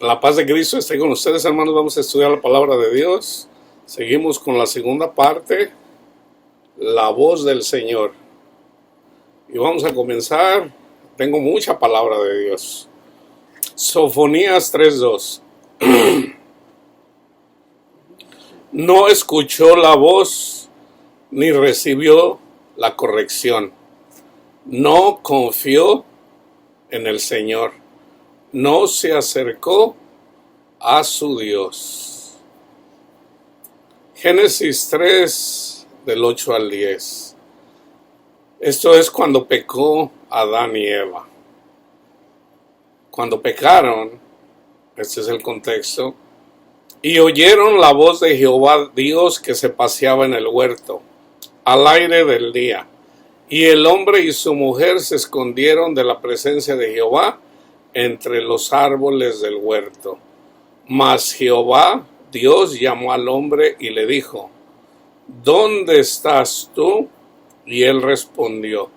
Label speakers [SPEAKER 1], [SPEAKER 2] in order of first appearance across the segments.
[SPEAKER 1] La paz de Cristo esté con ustedes, hermanos. Vamos a estudiar la palabra de Dios. Seguimos con la segunda parte, la voz del Señor. Y vamos a comenzar. Tengo mucha palabra de Dios. Sofonías 3:2. No escuchó la voz ni recibió la corrección. No confió en el Señor. No se acercó a su Dios. Génesis 3, del 8 al 10. Esto es cuando pecó Adán y Eva. Cuando pecaron, este es el contexto, y oyeron la voz de Jehová Dios que se paseaba en el huerto, al aire del día. Y el hombre y su mujer se escondieron de la presencia de Jehová entre los árboles del huerto. Mas Jehová Dios llamó al hombre y le dijo: ¿Dónde estás tú? Y él respondió: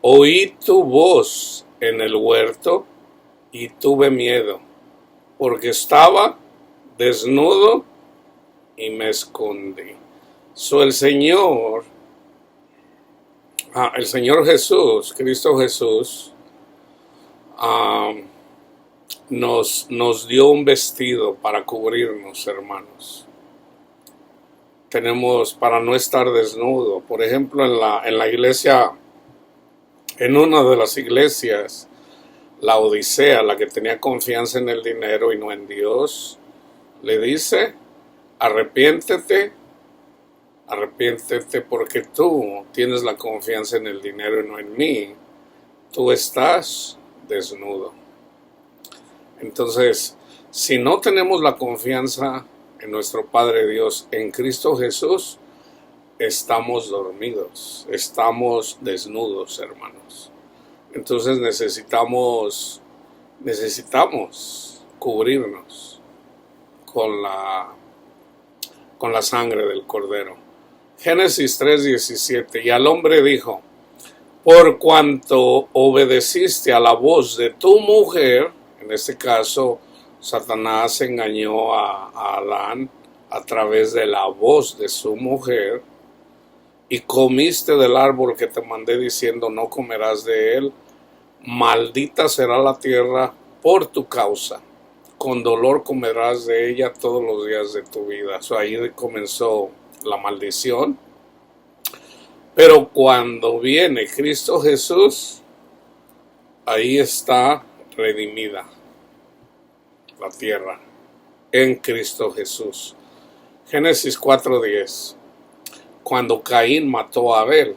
[SPEAKER 1] Oí tu voz en el huerto y tuve miedo, porque estaba desnudo y me escondí. El Señor Jesús, Cristo Jesús, nos dio un vestido para cubrirnos, hermanos. Tenemos para no estar desnudo. Por ejemplo, en la iglesia, en una de las iglesias, la Odisea, la que tenía confianza en el dinero y no en Dios, le dice: arrepiéntete porque tú tienes la confianza en el dinero y no en mí. Tú estás desnudo. Entonces, si no tenemos la confianza en nuestro Padre Dios, en Cristo Jesús, estamos dormidos, estamos desnudos, hermanos. Entonces necesitamos cubrirnos con la sangre del Cordero. Génesis 3:17. Y al hombre dijo: por cuanto obedeciste a la voz de tu mujer, en este caso Satanás engañó a Adán a través de la voz de su mujer, y comiste del árbol que te mandé diciendo: no comerás de él, maldita será la tierra por tu causa, con dolor comerás de ella todos los días de tu vida. Ahí comenzó la maldición. Pero cuando viene Cristo Jesús, ahí está redimida la tierra en Cristo Jesús. Génesis 4:10. Cuando Caín mató a Abel,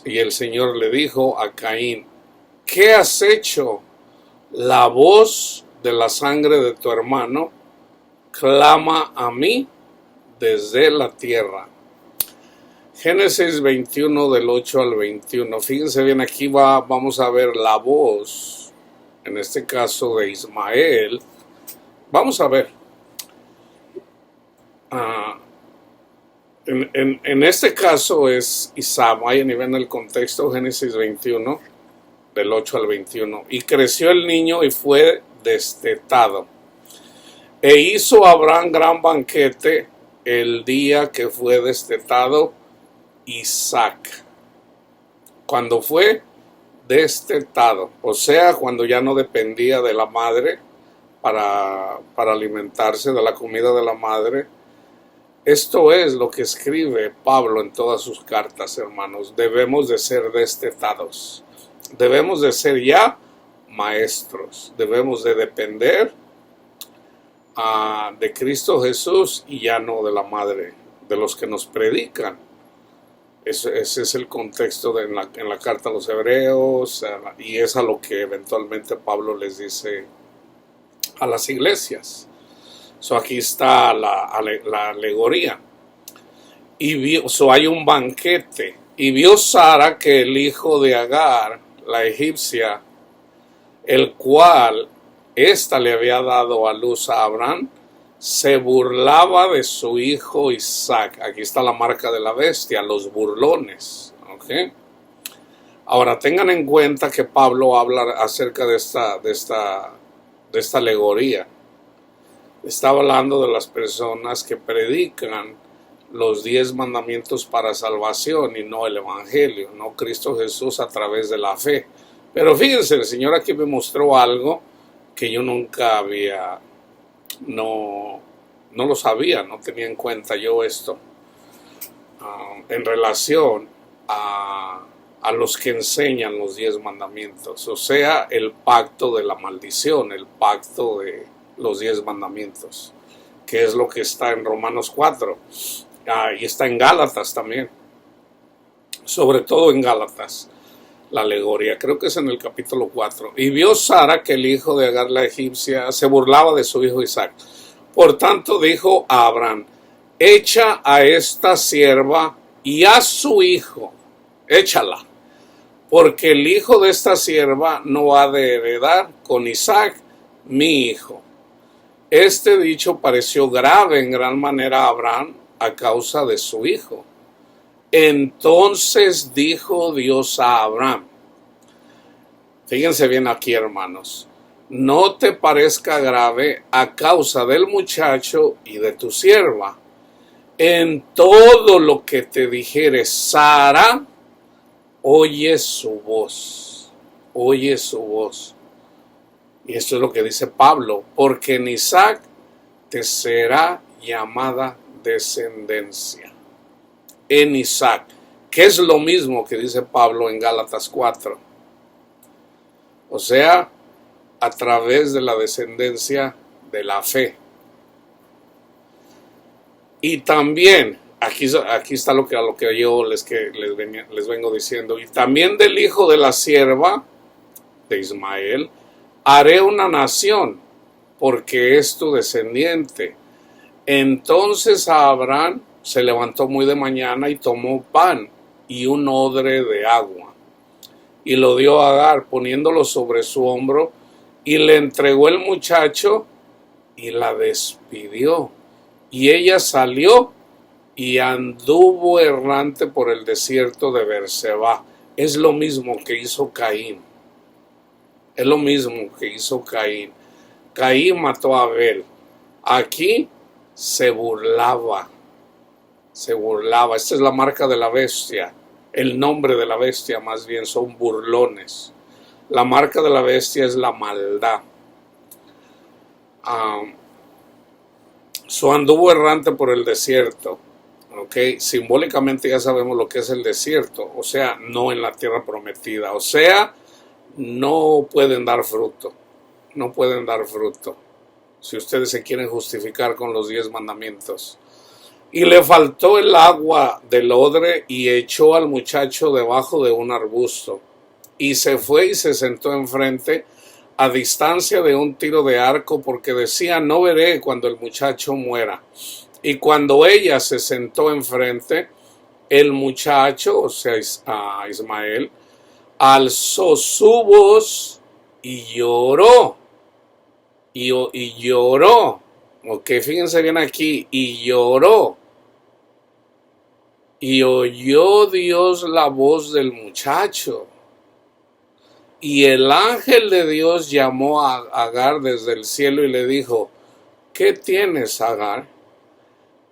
[SPEAKER 1] y el Señor le dijo a Caín: ¿qué has hecho? La voz de la sangre de tu hermano clama a mí desde la tierra. Génesis 21 del 8 al 21. Fíjense bien, aquí vamos a ver la voz, en este caso de Ismael. Vamos a ver. En este caso es Isaac. Ahí ven el contexto, Génesis 21 del 8 al 21. Y creció el niño y fue destetado. E hizo Abraham gran banquete el día que fue destetado Isaac. Cuando fue destetado, o sea, cuando ya no dependía de la madre para alimentarse de la comida de la madre. Esto es lo que escribe Pablo en todas sus cartas, hermanos. Debemos de ser destetados. Debemos de ser ya maestros. Debemos de depender de Cristo Jesús y ya no de la madre, de los que nos predican. Ese es el contexto en la carta a los hebreos, y es a lo que eventualmente Pablo les dice a las iglesias. Aquí está la alegoría. Y hay un banquete. Y vio Sara que el hijo de Agar, la egipcia, el cual ésta le había dado a luz a Abraham, se burlaba de su hijo Isaac. Aquí está la marca de la bestia, los burlones. ¿Okay? Ahora tengan en cuenta que Pablo habla acerca de esta de esta alegoría. Estaba hablando de las personas que predican los 10 mandamientos para salvación y no el evangelio, no Cristo Jesús a través de la fe. Pero fíjense, el Señor aquí me mostró algo que yo nunca había, no lo sabía, no tenía en cuenta yo esto, en relación a los que enseñan los 10 mandamientos, o sea, el pacto de la maldición, el pacto de los 10 mandamientos, que es lo que está en Romanos 4, y está en Gálatas también, sobre todo en Gálatas, la alegoría, creo que es en el capítulo 4. Y vio Sara que el hijo de Agar la egipcia se burlaba de su hijo Isaac. Por tanto dijo a Abraham: echa a esta sierva y a su hijo, échala, porque el hijo de esta sierva no ha de heredar con Isaac, mi hijo. Este dicho pareció grave en gran manera a Abraham a causa de su hijo. Entonces dijo Dios a Abraham, fíjense bien aquí, hermanos, no te parezca grave a causa del muchacho y de tu sierva. En todo lo que te dijere Sara, oye su voz, oye su voz. Y esto es lo que dice Pablo, porque en Isaac te será llamada descendencia. En Isaac, que es lo mismo que dice Pablo en Gálatas 4. O sea, a través de la descendencia de la fe. Y también, aquí está lo que yo les vengo diciendo, y también del hijo de la sierva de Ismael, haré una nación, porque es tu descendiente. Entonces Abraham se levantó muy de mañana y tomó pan y un odre de agua, y lo dio a Agar, poniéndolo sobre su hombro, y le entregó el muchacho y la despidió. Y ella salió y anduvo errante por el desierto de Berseba. Es lo mismo que hizo Caín. Es lo mismo que hizo Caín. Caín mató a Abel. Aquí se burlaba. Se burlaba. Esta es la marca de la bestia. El nombre de la bestia más bien son burlones. La marca de la bestia es la maldad. Anduvo errante por el desierto. Simbólicamente ya sabemos lo que es el desierto. O sea, no en la tierra prometida. O sea, no pueden dar fruto. No pueden dar fruto. Si ustedes se quieren justificar con los 10 mandamientos. Y le faltó el agua del odre y echó al muchacho debajo de un arbusto. Y se fue y se sentó enfrente, a distancia de un tiro de arco, porque decía: no veré cuando el muchacho muera. Y cuando ella se sentó enfrente, el muchacho, o sea, Ismael, alzó su voz y lloró. Y lloró. Fíjense bien aquí. Y lloró. Y oyó Dios la voz del muchacho. Y el ángel de Dios llamó a Agar desde el cielo y le dijo: ¿qué tienes, Agar?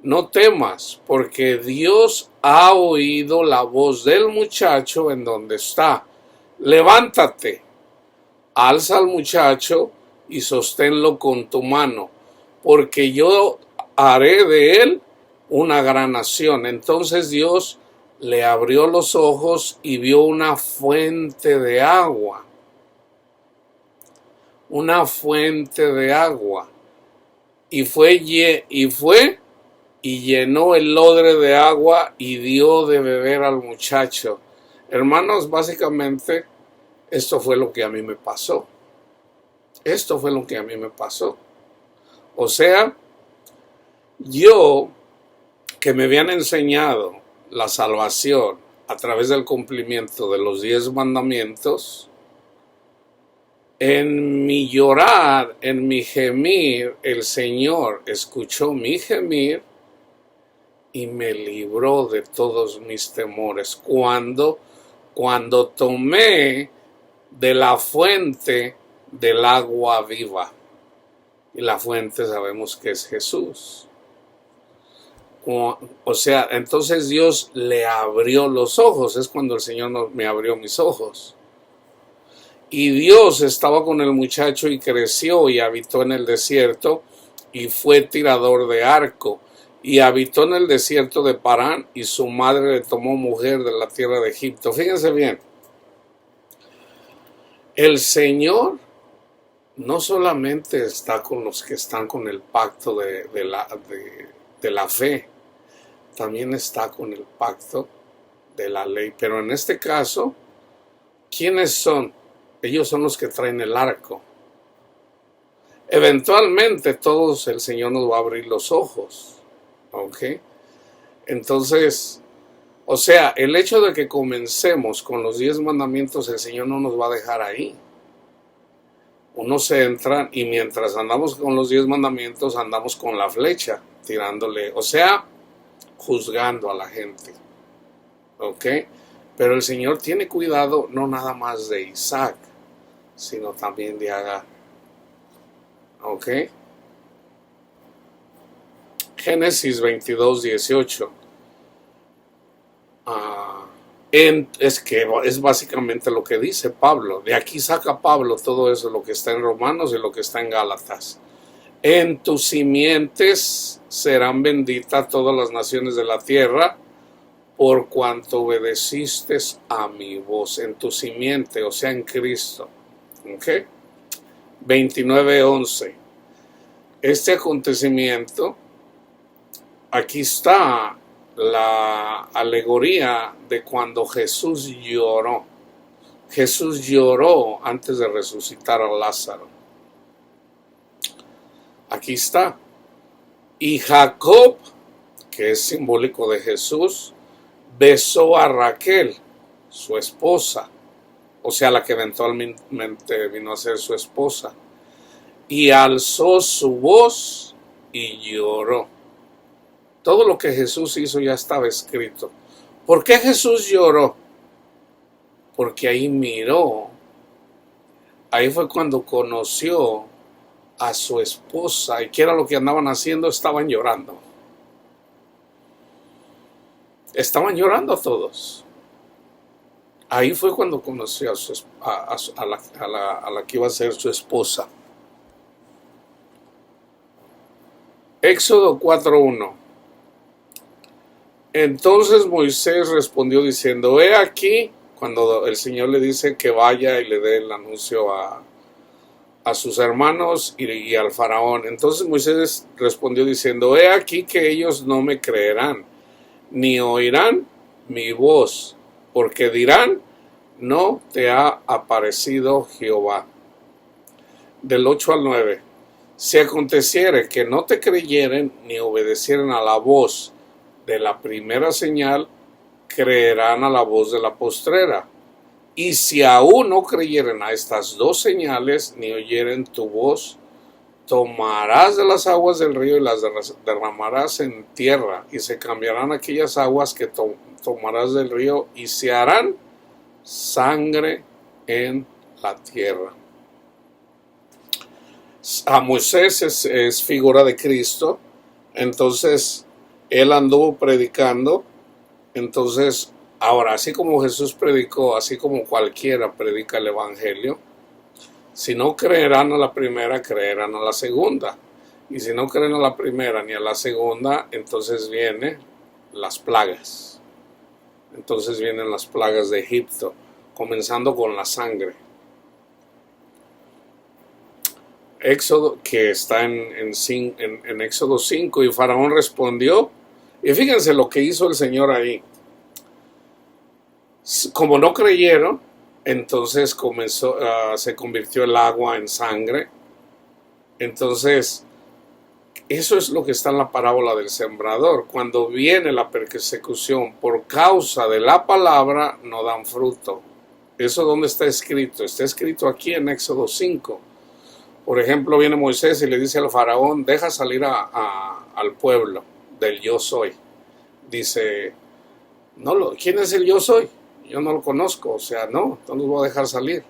[SPEAKER 1] No temas, porque Dios ha oído la voz del muchacho en donde está. Levántate, alza al muchacho y sosténlo con tu mano, porque yo haré de él una gran nación. Entonces Dios le abrió los ojos y vio una fuente de agua. Una fuente de agua. Y fue y llenó el odre de agua y dio de beber al muchacho. Hermanos, básicamente, esto fue lo que a mí me pasó. Esto fue lo que a mí me pasó. O sea, yo, que me habían enseñado la salvación a través del cumplimiento de los 10 mandamientos, en mi llorar, en mi gemir, el Señor escuchó mi gemir y me libró de todos mis temores. Cuando tomé de la fuente del agua viva. y la fuente sabemos que es Jesús. O sea, entonces Dios le abrió los ojos, es cuando el Señor me abrió mis ojos. Y Dios estaba con el muchacho y creció y habitó en el desierto y fue tirador de arco y habitó en el desierto de Parán y su madre le tomó mujer de la tierra de Egipto. Fíjense bien, el Señor no solamente está con los que están con el pacto de la fe, también está con el pacto de la ley. Pero en este caso, ¿quiénes son? Ellos son los que traen el arco. Eventualmente todos el Señor nos va a abrir los ojos. ¿Ok? Entonces, o sea, el hecho de que comencemos con los 10 mandamientos, el Señor no nos va a dejar ahí. Uno se entra y mientras andamos con los 10 mandamientos, andamos con la flecha, tirándole, o sea, juzgando a la gente. ¿Ok? Pero el Señor tiene cuidado no nada más de Isaac, sino también de Agar. ¿Ok? Génesis 22, 18. Es básicamente lo que dice Pablo. De aquí saca Pablo todo eso, lo que está en Romanos y lo que está en Gálatas. En tus simientes serán benditas todas las naciones de la tierra, por cuanto obedeciste a mi voz. En tu simiente, o sea, en Cristo. ¿Ok? 29:11. Este acontecimiento, aquí está la alegoría de cuando Jesús lloró. Jesús lloró antes de resucitar a Lázaro. Aquí está. Y Jacob, que es simbólico de Jesús, besó a Raquel, su esposa, o sea, la que eventualmente vino a ser su esposa, y alzó su voz y lloró. Todo lo que Jesús hizo ya estaba escrito. ¿Por qué Jesús lloró? Porque ahí miró, ahí fue cuando conoció a su esposa, y ¿qué era lo que andaban haciendo? Estaban llorando. Estaban llorando todos. Ahí fue cuando conoció a la que iba a ser su esposa. Éxodo 4:1. Entonces Moisés respondió diciendo, he aquí, cuando el Señor le dice que vaya y le dé el anuncio a sus hermanos y al faraón. Entonces Moisés respondió diciendo, he aquí que ellos no me creerán, ni oirán mi voz, porque dirán, no te ha aparecido Jehová. Del 8 al 9. Si aconteciere que no te creyeren ni obedecieren a la voz de la primera señal, creerán a la voz de la postrera. Y si aún no creyeren a estas dos señales, ni oyeren tu voz, tomarás de las aguas del río y las derramarás en tierra, y se cambiarán aquellas aguas que tomarás del río, y se harán sangre en la tierra. A Moisés es figura de Cristo, entonces él anduvo predicando. Entonces, ahora, así como Jesús predicó, así como cualquiera predica el evangelio, si no creerán a la primera, creerán a la segunda. Y si no creen a la primera ni a la segunda, entonces vienen las plagas. Entonces vienen las plagas de Egipto, comenzando con la sangre. Éxodo, que está en Éxodo 5, y Faraón respondió, y fíjense lo que hizo el Señor ahí. Como no creyeron, entonces se convirtió el agua en sangre. Entonces, eso es lo que está en la parábola del sembrador. Cuando viene la persecución por causa de la palabra, no dan fruto. ¿Eso dónde está escrito? Está escrito aquí en Éxodo 5. Por ejemplo, viene Moisés y le dice al faraón, deja salir al pueblo del yo soy. Dice, ¿quién es el yo soy? Yo no lo conozco, o sea, no los voy a dejar salir.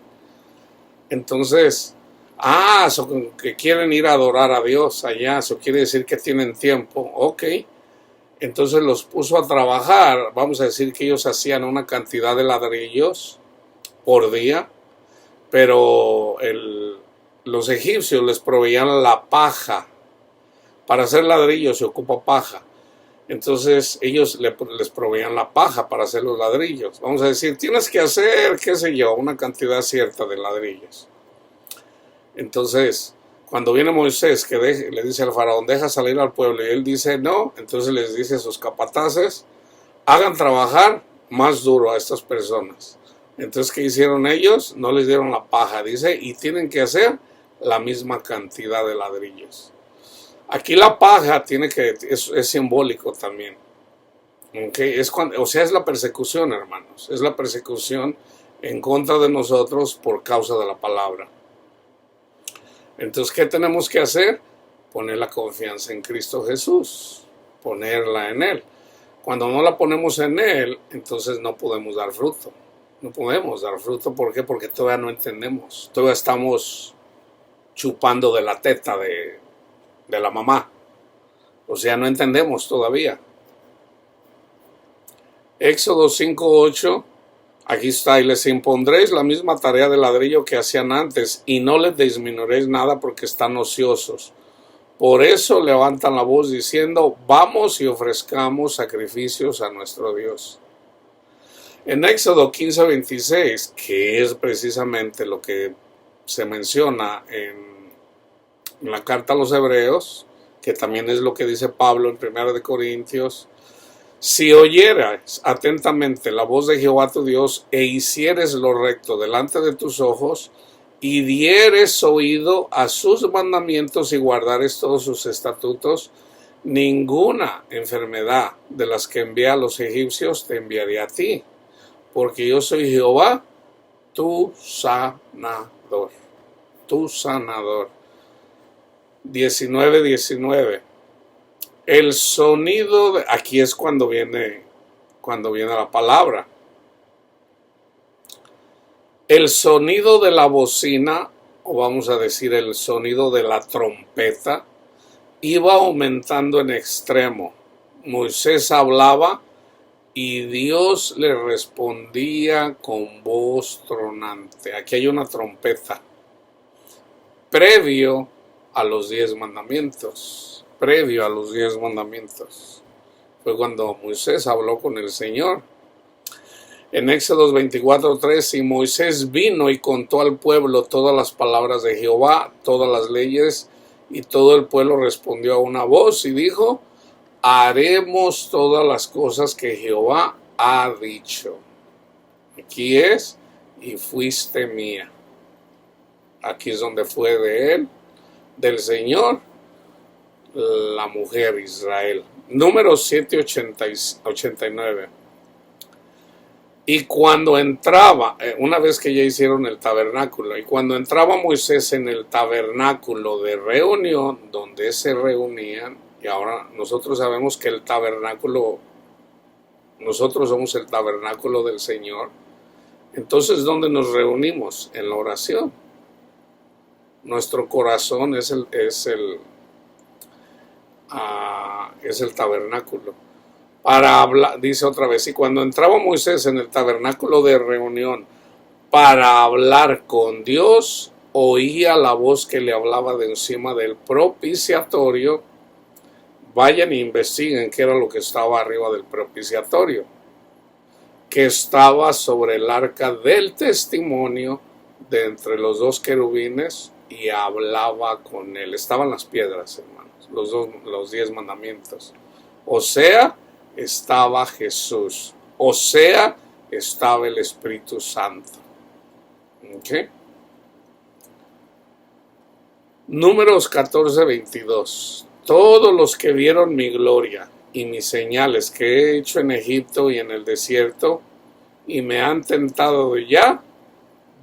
[SPEAKER 1] Entonces, Que quieren ir a adorar a Dios allá, eso quiere decir que tienen tiempo. Ok, entonces los puso a trabajar. Vamos a decir que ellos hacían una cantidad de ladrillos por día, pero los egipcios les proveían la paja. Para hacer ladrillos se ocupa paja. Entonces ellos les proveían la paja para hacer los ladrillos. Vamos a decir, tienes que hacer, qué sé yo, una cantidad cierta de ladrillos. Entonces, cuando viene Moisés, que le dice al faraón, deja salir al pueblo, y él dice no, entonces les dice a sus capataces, hagan trabajar más duro a estas personas. Entonces, ¿qué hicieron ellos? No les dieron la paja, dice, y tienen que hacer la misma cantidad de ladrillos. Aquí la paja es simbólico también. ¿Okay? Es la persecución, hermanos. Es la persecución en contra de nosotros por causa de la palabra. Entonces, ¿qué tenemos que hacer? Poner la confianza en Cristo Jesús. Ponerla en Él. Cuando no la ponemos en Él, entonces no podemos dar fruto. No podemos dar fruto. ¿Por qué? Porque todavía no entendemos. Todavía estamos chupando de la teta de la mamá. O sea, no entendemos todavía. Éxodo 5:8, aquí está, y les impondréis la misma tarea de ladrillo que hacían antes, y no les disminuiréis nada porque están ociosos. Por eso levantan la voz diciendo, vamos y ofrezcamos sacrificios a nuestro Dios. En Éxodo 15:26, que es precisamente lo que se menciona en la carta a los Hebreos, que también es lo que dice Pablo en 1 Corintios, si oyeras atentamente la voz de Jehová tu Dios e hicieres lo recto delante de tus ojos y dieres oído a sus mandamientos y guardares todos sus estatutos, ninguna enfermedad de las que envié a los egipcios te enviaré a ti, porque yo soy Jehová, tu sanador. Tu sanador. 19:19. El sonido aquí es cuando viene la palabra. El sonido de la bocina, o vamos a decir el sonido de la trompeta, iba aumentando en extremo. Moisés hablaba y Dios le respondía con voz tronante. Aquí hay una trompeta. Previo a los 10 mandamientos. Previo a los 10 mandamientos. Fue cuando Moisés habló con el Señor. En Éxodo 24:3, y Moisés vino y contó al pueblo todas las palabras de Jehová, todas las leyes, y todo el pueblo respondió a una voz y dijo, haremos todas las cosas que Jehová ha dicho. Aquí es, y fuiste mía. Aquí es donde fue de él, del Señor, la mujer Israel. Números 7:89. Y cuando entraba, una vez que ya hicieron el tabernáculo, y cuando entraba Moisés en el tabernáculo de reunión, donde se reunían, y ahora nosotros sabemos que el tabernáculo, nosotros somos el tabernáculo del Señor, entonces ¿dónde nos reunimos? En la oración. Nuestro corazón es el tabernáculo. Para hablar, dice otra vez, y cuando entraba Moisés en el tabernáculo de reunión para hablar con Dios, oía la voz que le hablaba de encima del propiciatorio. Vayan e investiguen qué era lo que estaba arriba del propiciatorio, que estaba sobre el arca del testimonio de entre los dos querubines, y hablaba con él. Estaban las piedras, hermanos, los 10 mandamientos. O sea, estaba Jesús. O sea, estaba el Espíritu Santo. ¿Okay? Números 14:22. Todos los que vieron mi gloria y mis señales que he hecho en Egipto y en el desierto, y me han tentado ya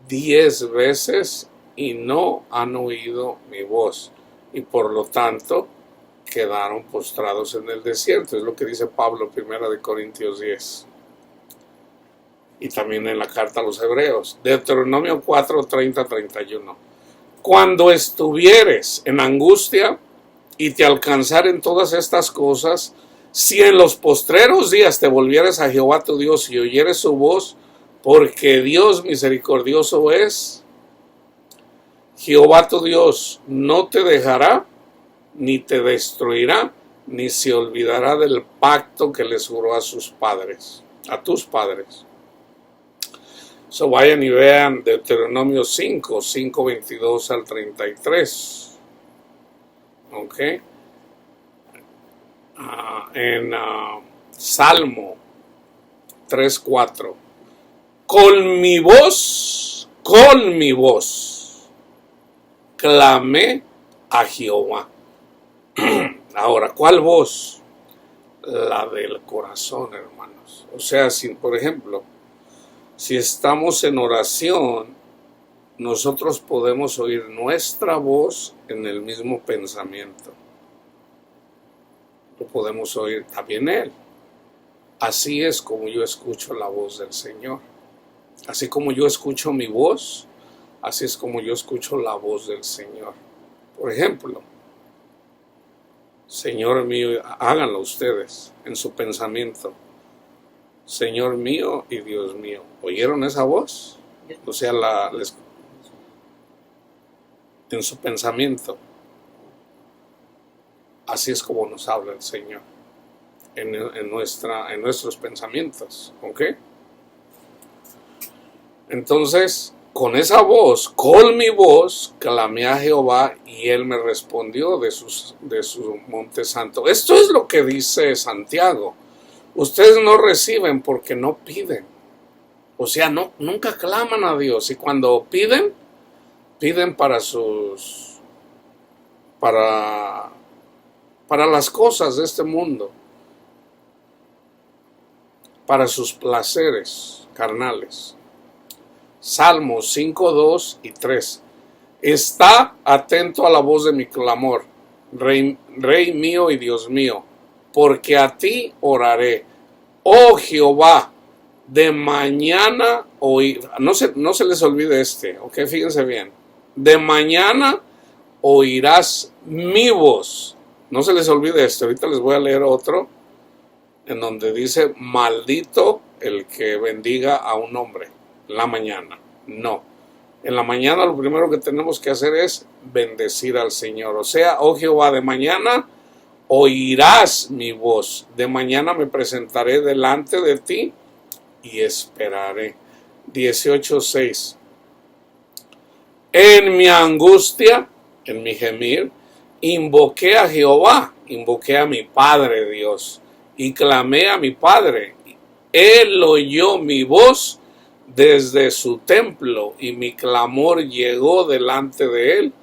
[SPEAKER 1] 10 veces, y no han oído mi voz, y por lo tanto quedaron postrados en el desierto. Es lo que dice Pablo, 1 Corintios 10. Y también en la carta a los Hebreos. Deuteronomio 4:30-31. Cuando estuvieres en angustia y te alcanzaren todas estas cosas, si en los postreros días te volvieres a Jehová tu Dios y oyeres su voz, porque Dios misericordioso es, Jehová tu Dios no te dejará, ni te destruirá, ni se olvidará del pacto que les juró a sus padres, a tus padres. So vayan y vean Deuteronomio 5, 22 al 33. Ok. En Salmo 3, 4. Con mi voz, clamé a Jehová. Ahora, ¿cuál voz? La del corazón, hermanos. O sea, si, por ejemplo, si estamos en oración, nosotros podemos oír nuestra voz en el mismo pensamiento. Lo podemos oír también Él. Así es como yo escucho la voz del Señor. Así como yo escucho mi voz, así es como yo escucho la voz del Señor. Por ejemplo, Señor mío, háganlo ustedes en su pensamiento. Señor mío y Dios mío. ¿Oyeron esa voz? O sea, en su pensamiento. Así es como nos habla el Señor. En nuestros pensamientos. ¿Ok? Entonces, con esa voz, con mi voz, clamé a Jehová y Él me respondió de su monte santo. Esto es lo que dice Santiago. Ustedes no reciben porque no piden. O sea, nunca claman a Dios. Y cuando piden para las cosas de este mundo. Para sus placeres carnales. Salmos 5, 2 y 3. Está atento a la voz de mi clamor, Rey mío y Dios mío, porque a ti oraré. Oh Jehová, de mañana oír. No se les olvide ok, fíjense bien. De mañana oirás mi voz. No se les olvide ahorita les voy a leer otro, en donde dice, maldito el que bendiga a un hombre. La mañana, no. En la mañana lo primero que tenemos que hacer es bendecir al Señor. O sea, oh Jehová, de mañana oirás mi voz. De mañana me presentaré delante de ti y esperaré. 18:6. En mi angustia, en mi gemir, invoqué a Jehová, invoqué a mi Padre Dios y clamé a mi Padre. Él oyó mi voz desde su templo y mi clamor llegó delante de Él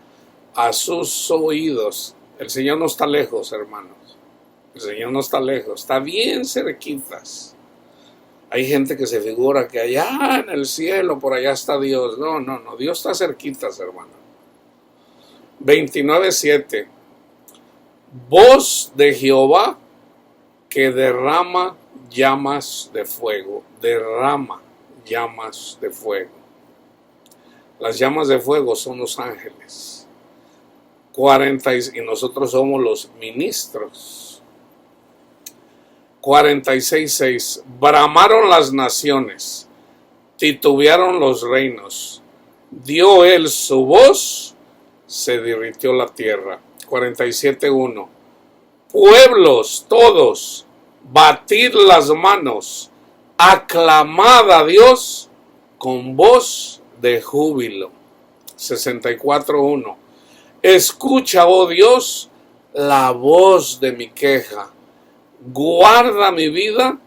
[SPEAKER 1] a sus oídos. El Señor no está lejos, hermanos. El Señor no está lejos, está bien cerquitas. Hay gente que se figura que allá en el cielo, por allá está Dios. No, Dios está cerquitas, hermano. 29:7. Voz de Jehová que derrama llamas de fuego. Derrama llamas de fuego. Las llamas de fuego son los ángeles. Y nosotros somos los ministros. 46:6. Bramaron las naciones, titubearon los reinos. Dio él su voz, se derritió la tierra. 47:1. Pueblos todos, batid las manos, aclamad a Dios con voz de júbilo. 64:1. Escucha, oh Dios, la voz de mi queja. Guarda mi vida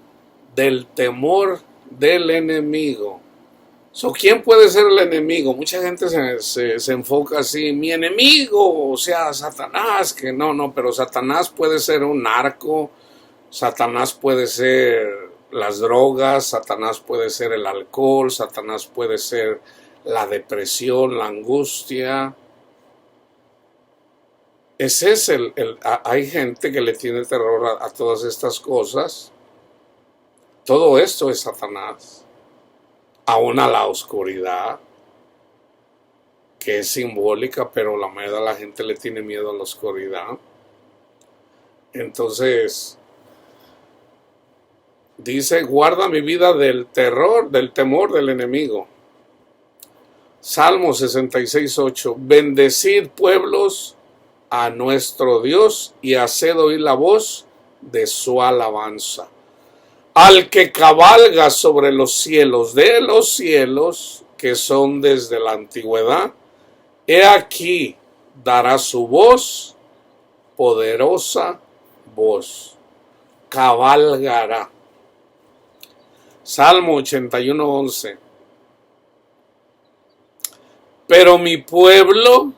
[SPEAKER 1] del temor del enemigo. ¿Quién puede ser el enemigo? Mucha gente se enfoca así, mi enemigo, o sea, Satanás, que no, pero Satanás puede ser un narco, Satanás puede ser las drogas, Satanás puede ser el alcohol, Satanás puede ser la angustia. Ese es hay gente que le tiene terror a todas estas cosas. Todo esto es Satanás. Aún a la oscuridad, que es simbólica, pero la mayoría de la gente le tiene miedo a la oscuridad. Entonces, dice, guarda mi vida del terror, del temor del enemigo. Salmo 66:8, bendecid pueblos a nuestro Dios y haced oír la voz de su alabanza. Al que cabalga sobre los cielos de los cielos, que son desde la antigüedad, he aquí dará su voz, poderosa voz, cabalgará. Salmo 81:11. Pero mi pueblo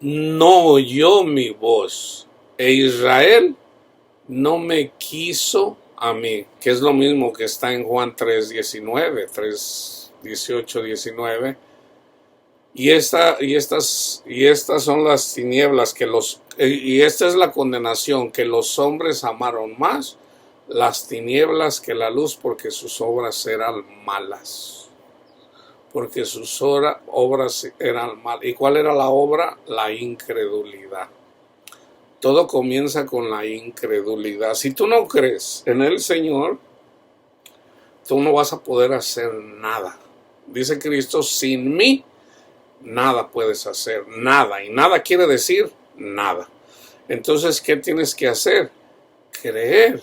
[SPEAKER 1] no oyó mi voz, e Israel no me quiso a mí, que es lo mismo que está en Juan 3:19, 3:18, 19. Y estas son las tinieblas y esta es la condenación, que los hombres amaron más las tinieblas que la luz, porque sus obras eran malas. Porque sus obras eran malas. ¿Y cuál era la obra? La incredulidad. Todo comienza con la incredulidad. Si tú no crees en el Señor, tú no vas a poder hacer nada. Dice Cristo, sin mí nada puedes hacer, nada. Y nada quiere decir nada. Entonces, ¿qué tienes que hacer? Creer.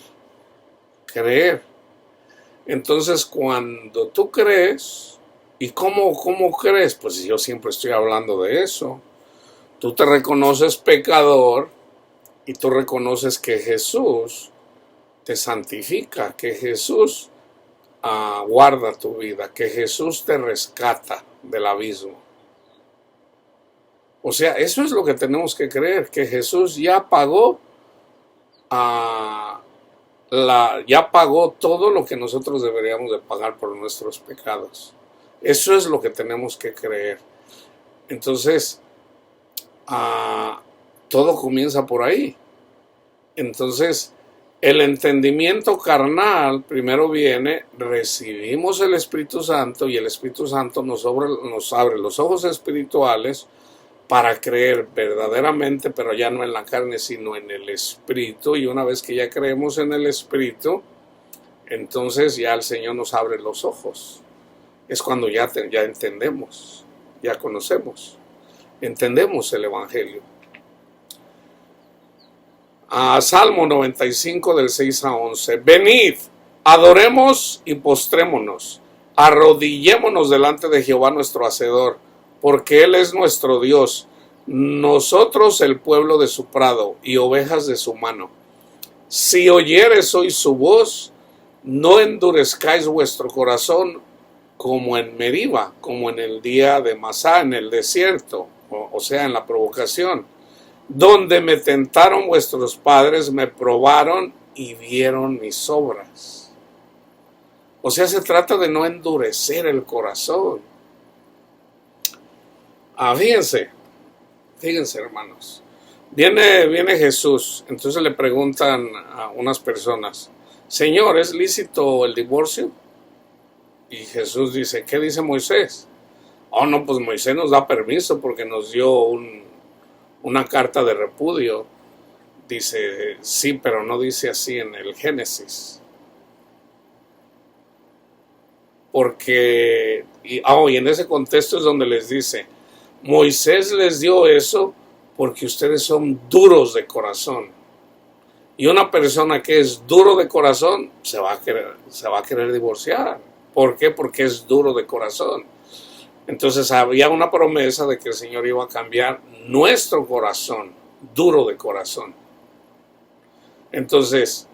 [SPEAKER 1] Entonces, cuando tú crees, ¿y cómo crees? Pues yo siempre estoy hablando de eso. Tú te reconoces pecador y tú reconoces que Jesús te santifica, que Jesús guarda tu vida, que Jesús te rescata del abismo. O sea, eso es lo que tenemos que creer, que Jesús ya pagó ya pagó todo lo que nosotros deberíamos de pagar por nuestros pecados. Eso es lo que tenemos que creer. Entonces, todo comienza por ahí. Entonces, el entendimiento carnal primero viene, recibimos el Espíritu Santo y el Espíritu Santo nos abre los ojos espirituales para creer verdaderamente, pero ya no en la carne, sino en el Espíritu. Y una vez que ya creemos en el Espíritu, entonces ya el Señor nos abre los ojos. Es cuando ya entendemos, ya conocemos, entendemos el Evangelio. Salmo 95 del 6-11. Venid, adoremos y postrémonos, arrodillémonos delante de Jehová nuestro Hacedor, porque Él es nuestro Dios, nosotros el pueblo de su prado y ovejas de su mano. Si oyereis hoy su voz, no endurezcáis vuestro corazón como en Meriba, como en el día de Masá, en el desierto, o sea, en la provocación, donde me tentaron vuestros padres, me probaron y vieron mis obras. O sea, se trata de no endurecer el corazón. Fíjense, hermanos. Viene Jesús, entonces le preguntan a unas personas, Señor, ¿es lícito el divorcio? Y Jesús dice, ¿qué dice Moisés? Oh, no, pues Moisés nos da permiso porque nos dio una carta de repudio. Dice, sí, pero no dice así en el Génesis. Porque, y en ese contexto es donde les dice, Moisés les dio eso porque ustedes son duros de corazón. Y una persona que es duro de corazón se va a querer divorciar. ¿Por qué? Porque es duro de corazón. Entonces había una promesa de que el Señor iba a cambiar nuestro corazón, duro de corazón. Entonces,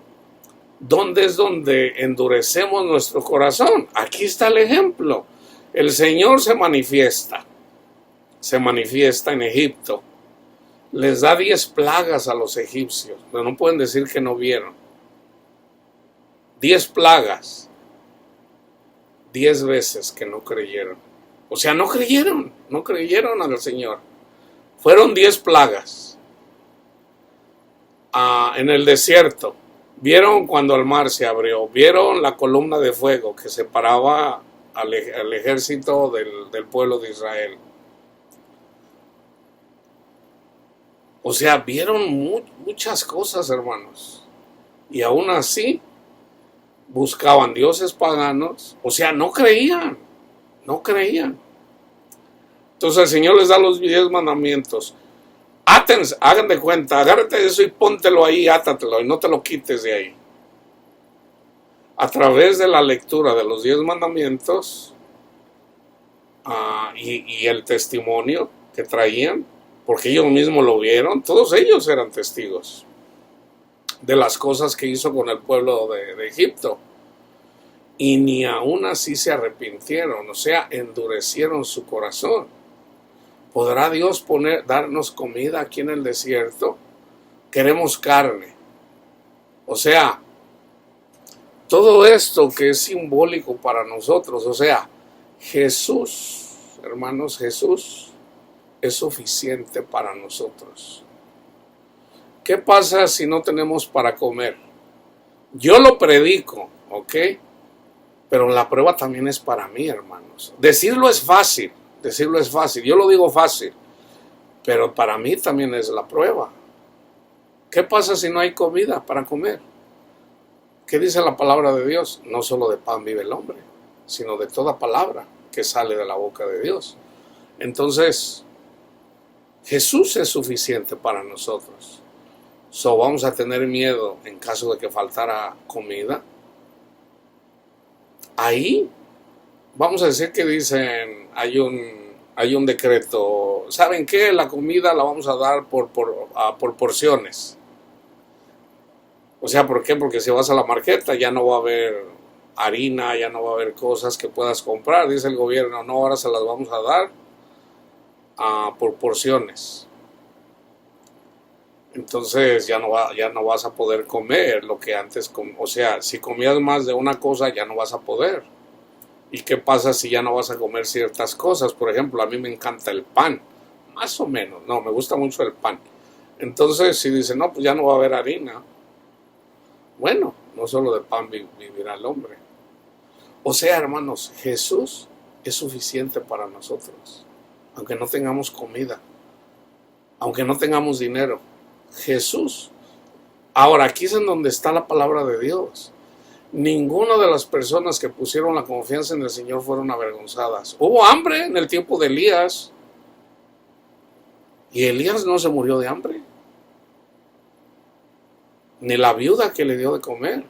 [SPEAKER 1] ¿dónde es donde endurecemos nuestro corazón? Aquí está el ejemplo. El Señor se manifiesta en Egipto. Les da 10 plagas a los egipcios, pero no pueden decir que no vieron. 10 plagas. 10 veces que no creyeron. O sea, no creyeron al Señor. Fueron 10 plagas. En el desierto, vieron cuando el mar se abrió, vieron la columna de fuego que separaba al ejército del pueblo de Israel. O sea, vieron muchas cosas, hermanos. Y aún así buscaban dioses paganos. O sea, no creían. No creían. Entonces el Señor les da los 10 mandamientos. Átense, hagan de cuenta, agárrate de eso y póntelo ahí, átatelo y no te lo quites de ahí. A través de la lectura de los 10 mandamientos y el testimonio que traían, porque ellos mismos lo vieron, todos ellos eran testigos de las cosas que hizo con el pueblo de Egipto. Y ni aún así se arrepintieron, o sea, endurecieron su corazón. ¿Podrá Dios darnos comida aquí en el desierto? Queremos carne. O sea, todo esto que es simbólico para nosotros, o sea, Jesús, hermanos, Jesús es suficiente para nosotros. ¿Qué pasa si no tenemos para comer? Yo lo predico, ¿ok? Pero la prueba también es para mí, hermanos. Decirlo es fácil, yo lo digo fácil, pero para mí también es la prueba. ¿Qué pasa si no hay comida para comer? ¿Qué dice la palabra de Dios? No solo de pan vive el hombre, sino de toda palabra que sale de la boca de Dios. Entonces, Jesús es suficiente para nosotros. ¿Vamos a tener miedo en caso de que faltara comida? Ahí, vamos a decir que dicen, hay un decreto, ¿saben qué? La comida la vamos a dar por porciones. O sea, ¿por qué? Porque si vas a la marqueta ya no va a haber harina, ya no va a haber cosas que puedas comprar, dice el gobierno, no, ahora se las vamos a dar por porciones. Entonces ya no vas a poder comer lo que antes, o sea, si comías más de una cosa ya no vas a poder. ¿Y qué pasa si ya no vas a comer ciertas cosas? Por ejemplo, a mí me encanta el pan, más o menos, no, me gusta mucho el pan. Entonces si dicen, no, pues ya no va a haber harina. Bueno, no solo de pan vivirá el hombre. O sea, hermanos, Jesús es suficiente para nosotros, aunque no tengamos comida, aunque no tengamos dinero. Jesús. Ahora, aquí es en donde está la palabra de Dios. Ninguna de las personas que pusieron la confianza en el Señor fueron avergonzadas. Hubo hambre en el tiempo de Elías. Y Elías no se murió de hambre. Ni la viuda que le dio de comer,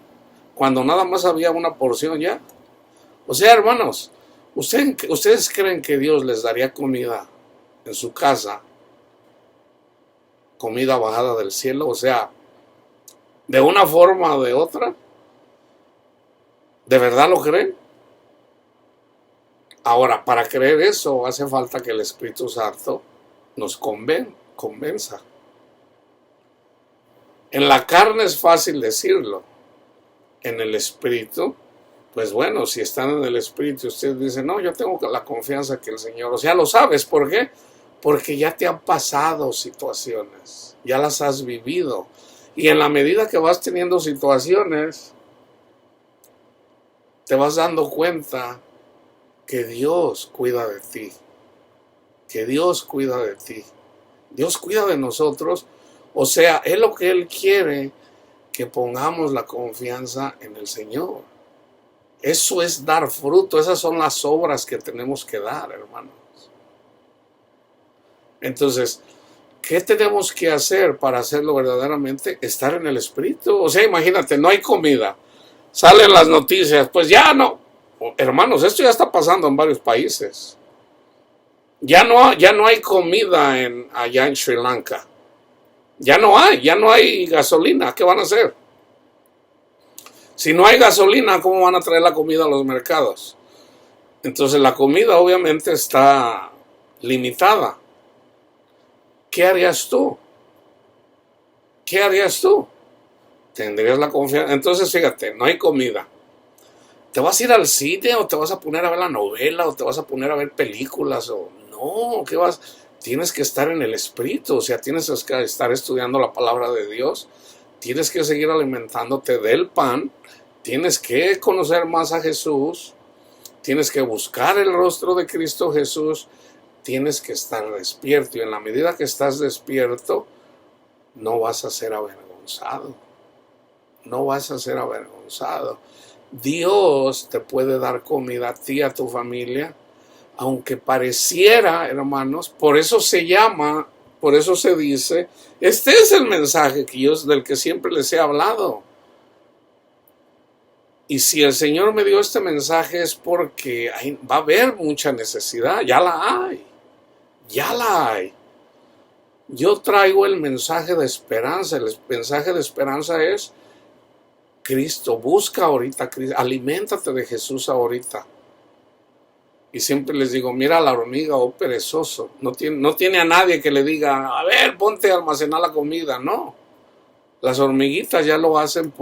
[SPEAKER 1] cuando nada más había una porción ya. O sea, hermanos, ¿ustedes creen que Dios les daría comida en su casa? Comida bajada del cielo, o sea, de una forma o de otra. ¿De verdad lo creen? Ahora, para creer eso hace falta que el Espíritu Santo nos convenza. En la carne es fácil decirlo. En el Espíritu, pues bueno, si están en el Espíritu y ustedes dicen, no, yo tengo la confianza que el Señor, o sea, lo sabes, ¿por qué? Porque ya te han pasado situaciones, ya las has vivido. Y en la medida que vas teniendo situaciones, te vas dando cuenta que Dios cuida de ti. Que Dios cuida de ti. Dios cuida de nosotros. O sea, es lo que Él quiere, que pongamos la confianza en el Señor. Eso es dar fruto. Esas son las obras que tenemos que dar, hermanos. Entonces, ¿qué tenemos que hacer para hacerlo verdaderamente? Estar en el Espíritu. O sea, imagínate, no hay comida. Salen las noticias, pues ya no. Hermanos, esto ya está pasando en varios países. Ya no hay comida allá en Sri Lanka. Ya no hay gasolina. ¿Qué van a hacer? Si no hay gasolina, ¿cómo van a traer la comida a los mercados? Entonces la comida obviamente está limitada. ¿Qué harías tú? ¿Qué harías tú? ¿Tendrías la confianza? Entonces fíjate, no hay comida. ¿Te vas a ir al cine o te vas a poner a ver la novela o te vas a poner a ver películas? No, ¿qué vas? Tienes que estar en el Espíritu, o sea, tienes que estar estudiando la palabra de Dios, tienes que seguir alimentándote del pan, tienes que conocer más a Jesús, tienes que buscar el rostro de Cristo Jesús, tienes que estar despierto, y en la medida que estás despierto, no vas a ser avergonzado. No vas a ser avergonzado. Dios te puede dar comida a ti, a tu familia, aunque pareciera, hermanos, por eso se llama, por eso se dice, este es el mensaje del que siempre les he hablado. Y si el Señor me dio este mensaje es porque va a haber mucha necesidad, ya la hay, ya la hay. Yo traigo el mensaje de esperanza, el mensaje de esperanza es Cristo, busca ahorita Cristo, aliméntate de Jesús ahorita. Y siempre les digo, mira la hormiga, oh perezoso, no tiene a nadie que le diga, a ver, ponte a almacenar la comida, no. Las hormiguitas ya lo hacen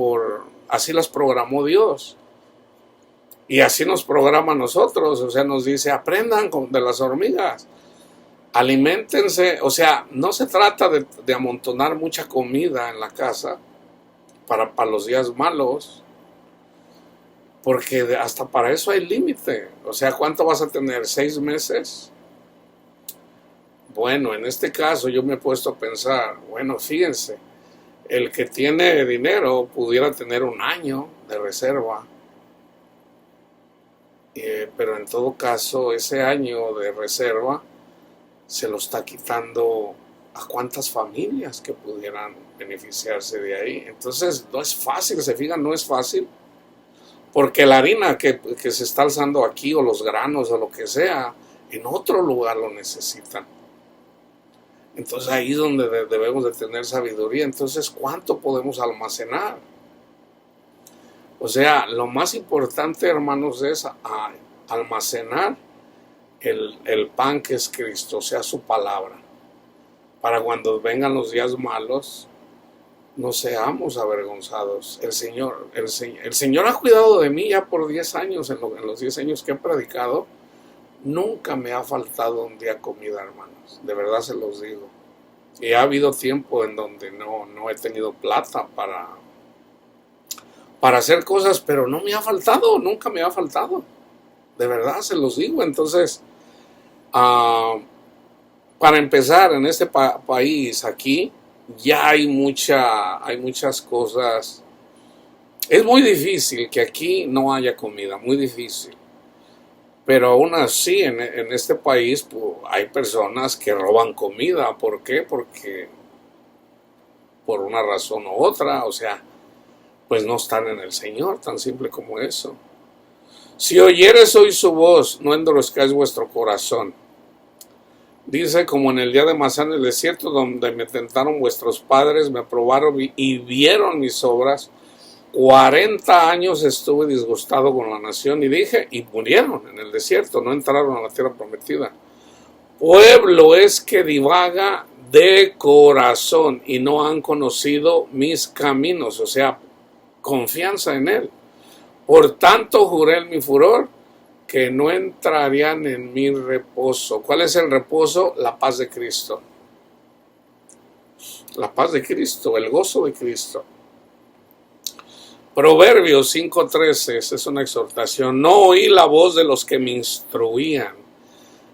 [SPEAKER 1] así las programó Dios. Y así nos programa a nosotros, o sea, nos dice, aprendan de las hormigas, aliméntense, o sea, no se trata de amontonar mucha comida en la casa para los días malos, porque hasta para eso hay límite. O sea, ¿cuánto vas a tener? ¿6 meses? Bueno, en este caso yo me he puesto a pensar, bueno, fíjense, el que tiene dinero pudiera tener 1 año de reserva, pero en todo caso ese año de reserva se lo está quitando a cuántas familias que pudieran beneficiarse de ahí. Entonces no es fácil, se fijan, no es fácil. Porque la harina que se está alzando aquí, o los granos, o lo que sea, en otro lugar lo necesitan. Entonces ahí es donde debemos de tener sabiduría. Entonces, ¿cuánto podemos almacenar? O sea, lo más importante, hermanos, es almacenar el pan que es Cristo, o sea, su palabra. Para cuando vengan los días malos, no seamos avergonzados. El Señor ha cuidado de mí ya por 10 años, en los 10 años que he predicado, nunca me ha faltado un día comida, hermanos. De verdad se los digo. Y ha habido tiempo en donde no he tenido plata para hacer cosas, pero no me ha faltado, nunca me ha faltado. De verdad se los digo. Entonces, para empezar, en este país, aquí, ya hay muchas cosas. Es muy difícil que aquí no haya comida, muy difícil. Pero aún así, en este país pues, hay personas que roban comida. ¿Por qué? Porque por una razón u otra, o sea, pues no están en el Señor, tan simple como eso. Si oyeres hoy su voz, no endurezcáis vuestro corazón. Dice, como en el día de Masá en el desierto, donde me tentaron vuestros padres, me probaron y vieron mis obras. 40 años estuve disgustado con la nación y dije, y murieron en el desierto, no entraron a la tierra prometida. Pueblo es que divaga de corazón y no han conocido mis caminos, o sea, confianza en él. Por tanto juré en mi furor que no entrarían en mi reposo. ¿Cuál es el reposo? La paz de Cristo. La paz de Cristo, el gozo de Cristo. Proverbios 5:13, esa es una exhortación. No oí la voz de los que me instruían,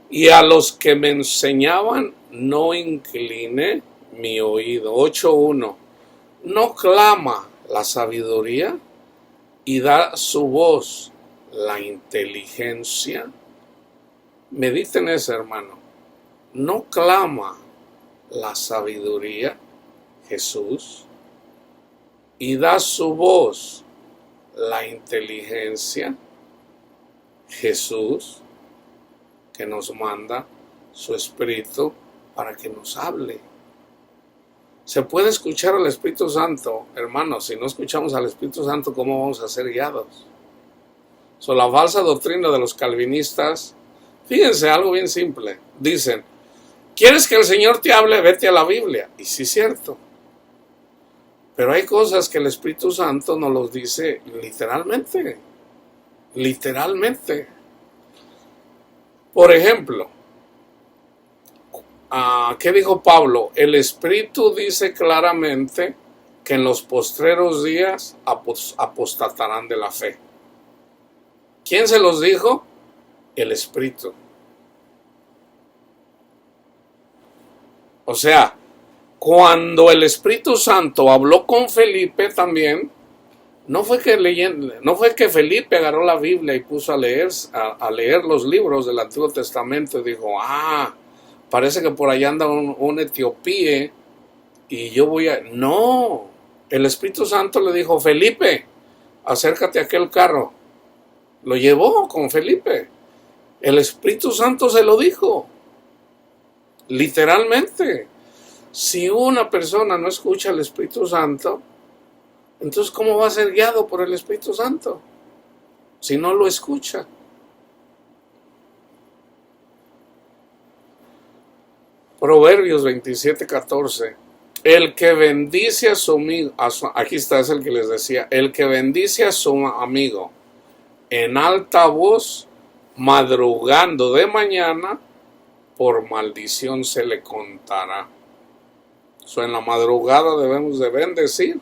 [SPEAKER 1] y a los que me enseñaban no incliné mi oído. 8:1. No clama la sabiduría y da su voz la inteligencia. Mediten eso, hermano. No clama la sabiduría, Jesús, y da su voz la inteligencia, Jesús, que nos manda su Espíritu para que nos hable. Se puede escuchar al Espíritu Santo, hermanos. Si no escuchamos al Espíritu Santo, ¿cómo vamos a ser guiados? La falsa doctrina de los calvinistas, fíjense, algo bien simple. Dicen, ¿quieres que el Señor te hable? Vete a la Biblia. Y sí es cierto. Pero hay cosas que el Espíritu Santo nos los dice literalmente. Literalmente. Por ejemplo, ¿qué dijo Pablo? El Espíritu dice claramente que en los postreros días apostatarán de la fe. ¿Quién se los dijo? El Espíritu. O sea, Cuando el Espíritu Santo habló con Felipe también, no fue que Felipe agarró la Biblia y puso a leer los libros del Antiguo Testamento y dijo, parece que por allá anda un etíope y yo voy a... No, el Espíritu Santo le dijo, Felipe, acércate a aquel carro. Lo llevó con Felipe. El Espíritu Santo se lo dijo. Literalmente. Si una persona no escucha al Espíritu Santo, entonces ¿cómo va a ser guiado por el Espíritu Santo? Si no lo escucha. Proverbios 27:14. El que bendice a su amigo, aquí está, es el que les decía, el que bendice a su amigo en alta voz, madrugando de mañana, por maldición se le contará. En la madrugada debemos de bendecir.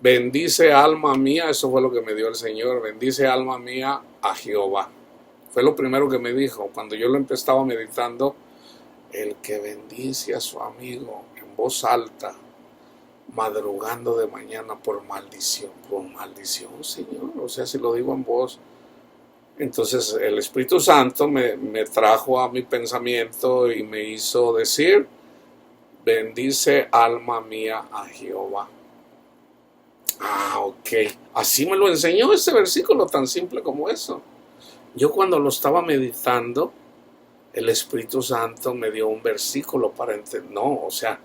[SPEAKER 1] Bendice alma mía, eso fue lo que me dio el Señor, bendice alma mía a Jehová. Fue lo primero que me dijo cuando yo lo estaba meditando. El que bendice a su amigo en voz alta, madrugando de mañana, por maldición, Señor. O sea, si lo digo en voz. Entonces el Espíritu Santo me trajo a mi pensamiento y me hizo decir, bendice alma mía a Jehová. Ok. Así me lo enseñó ese versículo tan simple como eso. Yo cuando lo estaba meditando, el Espíritu Santo me dio un versículo para entender. No, o sea,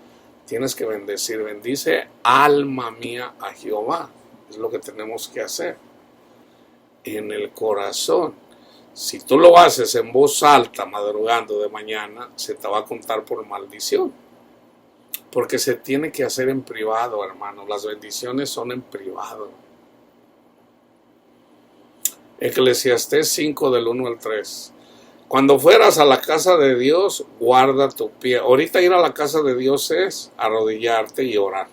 [SPEAKER 1] tienes que bendecir. Bendice alma mía a Jehová. Es lo que tenemos que hacer. En el corazón. Si tú lo haces en voz alta, madrugando de mañana, se te va a contar por maldición. Porque se tiene que hacer en privado, hermano. Las bendiciones son en privado. Eclesiastés 5 del 1 al 3. Cuando fueras a la casa de Dios, guarda tu pie. Ahorita ir a la casa de Dios es arrodillarte y orar.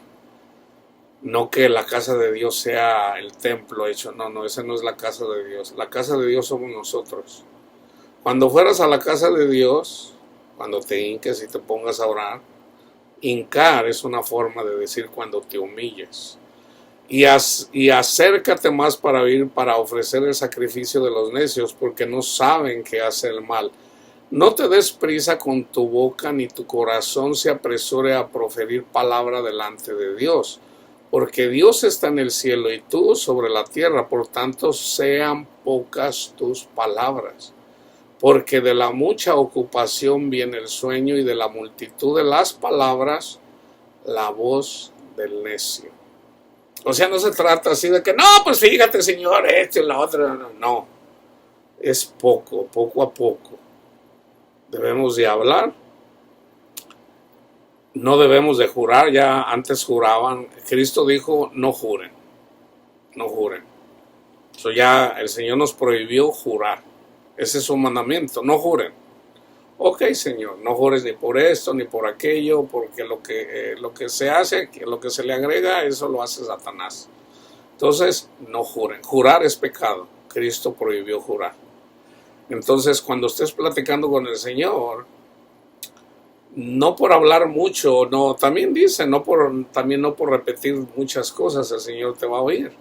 [SPEAKER 1] No que la casa de Dios sea el templo hecho. No, esa no es la casa de Dios. La casa de Dios somos nosotros. Cuando fueras a la casa de Dios, cuando te hinques y te pongas a orar, hincar es una forma de decir cuando te humilles. Y acércate más para ofrecer el sacrificio de los necios, porque no saben qué hace el mal. No te des prisa con tu boca, ni tu corazón se apresure a proferir palabra delante de Dios, porque Dios está en el cielo y tú sobre la tierra, por tanto sean pocas tus palabras. Porque de la mucha ocupación viene el sueño, y de la multitud de las palabras la voz del necio. O sea, no se trata así de que, no, pues fíjate, Señor, esto y la otra. No, es poco a poco. Debemos de hablar. No debemos de jurar. Ya antes juraban. Cristo dijo, no juren. No juren. Eso ya el Señor nos prohibió jurar. Ese es un mandamiento, no juren. Ok, Señor, no jures ni por esto ni por aquello, porque lo que se hace, lo que se le agrega, eso lo hace Satanás. Entonces, no juren. Jurar es pecado. Cristo prohibió jurar. Entonces, cuando estés platicando con el Señor, no por hablar mucho, no, también dice, no por repetir muchas cosas, el Señor te va a oír.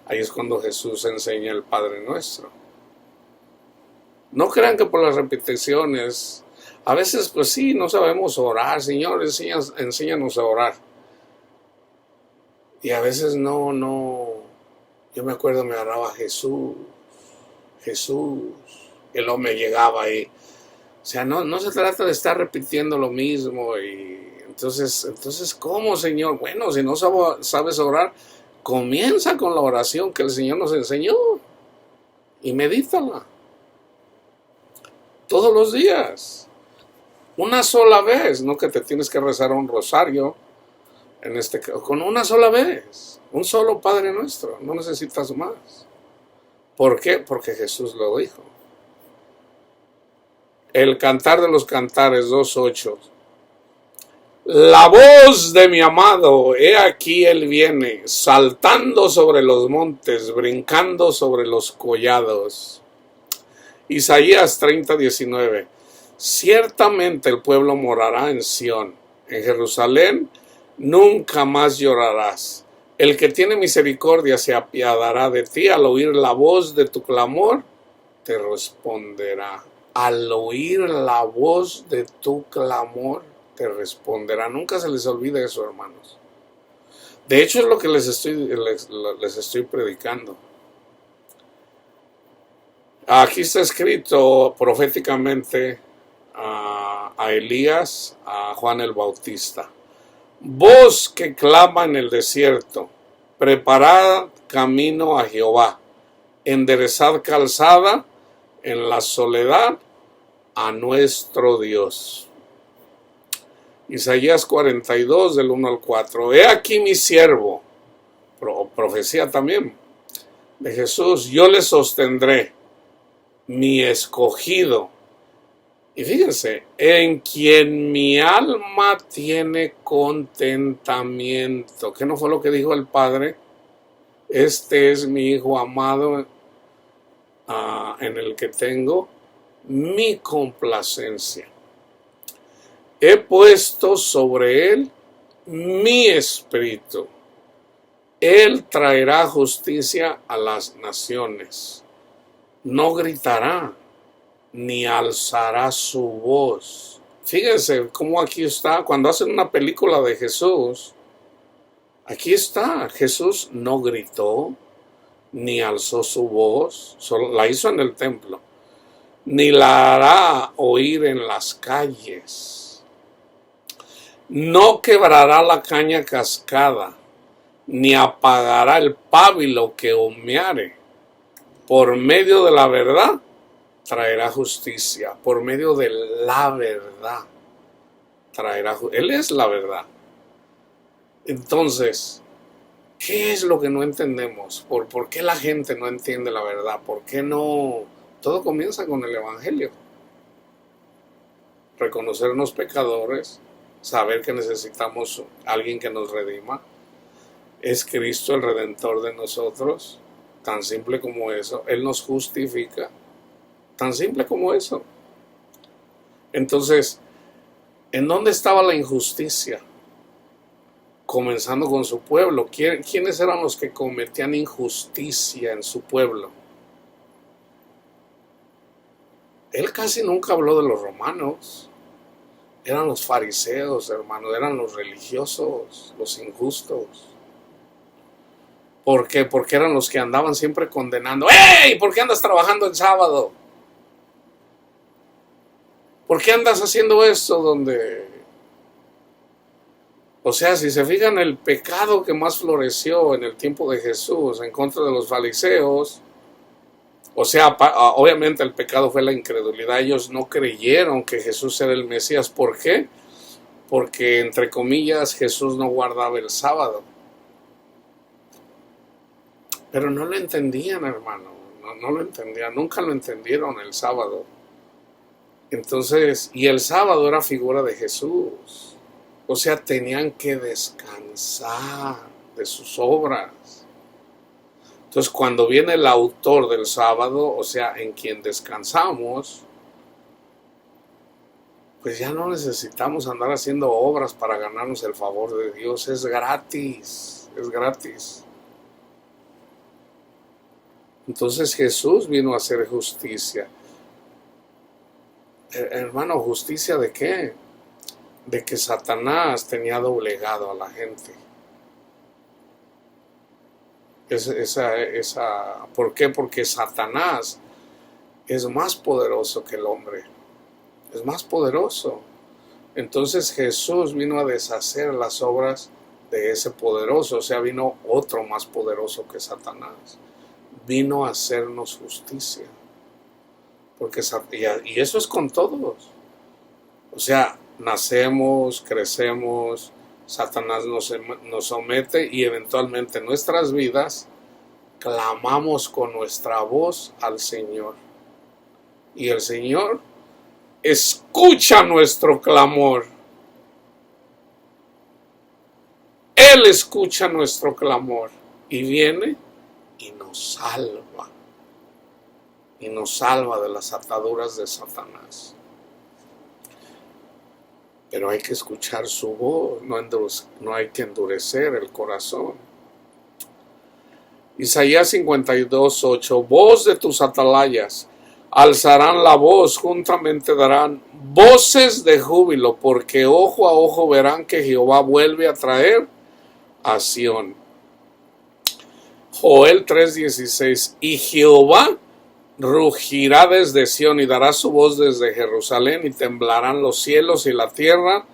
[SPEAKER 1] Ahí es cuando Jesús enseña el Padre Nuestro. No crean que por las repeticiones, a veces pues sí, no sabemos orar. Señor, enséñanos a orar. Y a veces no. Yo me acuerdo, me agarraba Jesús, y luego me llegaba ahí. O sea, no se trata de estar repitiendo lo mismo. Y entonces, ¿cómo, Señor? Bueno, si no sabes orar, comienza con la oración que el Señor nos enseñó y medítala. Todos los días, una sola vez, no que te tienes que rezar un rosario, con una sola vez, un solo Padre Nuestro, no necesitas más. ¿Por qué? Porque Jesús lo dijo. El Cantar de los Cantares 2:8. La voz de mi amado, he aquí él viene, saltando sobre los montes, brincando sobre los collados. Isaías 30:19. Ciertamente el pueblo morará en Sión, en Jerusalén nunca más llorarás. El que tiene misericordia se apiadará de ti. Al oír la voz de tu clamor, te responderá. Al oír la voz de tu clamor, te responderá. Nunca se les olvide eso, hermanos. De hecho, es lo que les estoy predicando. Aquí está escrito proféticamente a Elías, a Juan el Bautista. Voz que clama en el desierto, preparad camino a Jehová, enderezad calzada en la soledad a nuestro Dios. Isaías 42 del 1 al 4. He aquí mi siervo, profecía también de Jesús, yo le sostendré, mi escogido. Y fíjense, en quien mi alma tiene contentamiento. ¿Qué no fue lo que dijo el Padre? Este es mi Hijo amado, en el que tengo mi complacencia. He puesto sobre él mi espíritu. Él traerá justicia a las naciones. No gritará, ni alzará su voz. Fíjense cómo aquí está, cuando hacen una película de Jesús, aquí está, Jesús no gritó, ni alzó su voz, solo la hizo en el templo, ni la hará oír en las calles. No quebrará la caña cascada, ni apagará el pábilo que humeare. Por medio de la verdad traerá justicia, por medio de la verdad traerá justicia. Él es la verdad. Entonces, ¿qué es lo que no entendemos? ¿Por qué la gente no entiende la verdad? ¿Por qué no? Todo comienza con el Evangelio. Reconocernos pecadores, saber que necesitamos a alguien que nos redima. Es Cristo el Redentor de nosotros, tan simple como eso. Él nos justifica, tan simple como eso. Entonces, ¿en dónde estaba la injusticia? Comenzando con su pueblo. ¿Quiénes eran los que cometían injusticia en su pueblo? Él casi nunca habló de los romanos. Eran los fariseos, hermano, eran los religiosos, los injustos. ¿Por qué? Porque eran los que andaban siempre condenando. ¡Ey! ¿Por qué andas trabajando el sábado? ¿Por qué andas haciendo esto donde? O sea, si se fijan, el pecado que más floreció en el tiempo de Jesús en contra de los fariseos, o sea, obviamente el pecado fue la incredulidad. Ellos no creyeron que Jesús era el Mesías. ¿Por qué? Porque, entre comillas, Jesús no guardaba el sábado. Pero no lo entendían, hermano. No lo entendían. Nunca lo entendieron el sábado. Entonces, y el sábado era figura de Jesús. O sea, tenían que descansar de sus obras. Entonces, cuando viene el autor del sábado, o sea, en quien descansamos, pues ya no necesitamos andar haciendo obras para ganarnos el favor de Dios. Es gratis, es gratis. Entonces Jesús vino a hacer justicia. Hermano, ¿justicia de qué? De que Satanás tenía doblegado a la gente. ¿Por qué? Porque Satanás es más poderoso que el hombre. Es más poderoso. Entonces Jesús vino a deshacer las obras de ese poderoso. O sea, vino otro más poderoso que Satanás. Vino a hacernos justicia. Y eso es con todos. O sea, nacemos, crecemos, Satanás nos somete y eventualmente en nuestras vidas clamamos con nuestra voz al Señor. Y el Señor escucha nuestro clamor. Él escucha nuestro clamor y viene y nos salva. Y nos salva de las ataduras de Satanás. pero hay que escuchar su voz, no hay que endurecer el corazón. Isaías 52:8, voz de tus atalayas, alzarán la voz, juntamente darán voces de júbilo, porque ojo a ojo verán que Jehová vuelve a traer a Sión. Joel 3:16, y Jehová rugirá desde Sión y dará su voz desde Jerusalén, y temblarán los cielos y la tierra,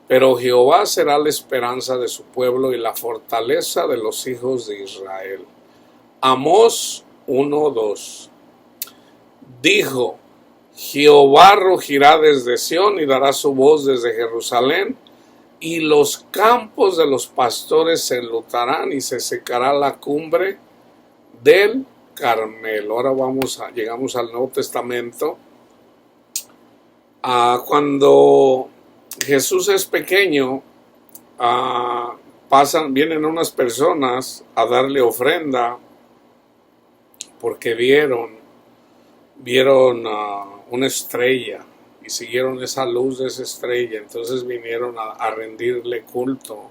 [SPEAKER 1] pero Jehová será la esperanza de su pueblo y la fortaleza de los hijos de Israel. Amós 1:2, dijo, Jehová rugirá desde Sión y dará su voz desde Jerusalén, y los campos de los pastores se enlutarán y se secará la cumbre del Carmelo. Ahora llegamos al Nuevo Testamento. Cuando Jesús es pequeño, vienen unas personas a darle ofrenda porque vieron una estrella y siguieron esa luz de esa estrella. Entonces vinieron a rendirle culto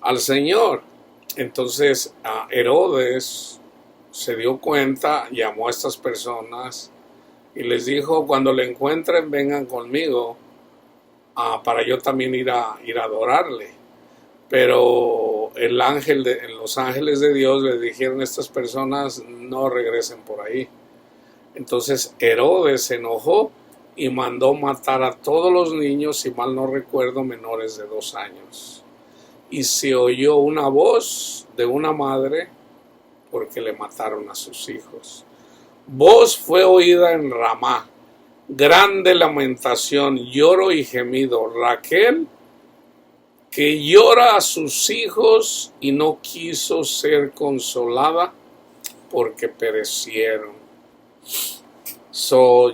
[SPEAKER 1] al Señor. Entonces Herodes se dio cuenta, llamó a estas personas y les dijo, cuando le encuentren vengan conmigo para yo también ir a adorarle. Pero los ángeles de Dios les dijeron a estas personas, no regresen por ahí. Entonces Herodes se enojó y mandó matar a todos los niños, si mal no recuerdo, menores de 2 años. Y se oyó una voz de una madre porque le mataron a sus hijos. Voz fue oída en Ramá, grande lamentación, lloro y gemido. Raquel, que llora a sus hijos y no quiso ser consolada porque perecieron.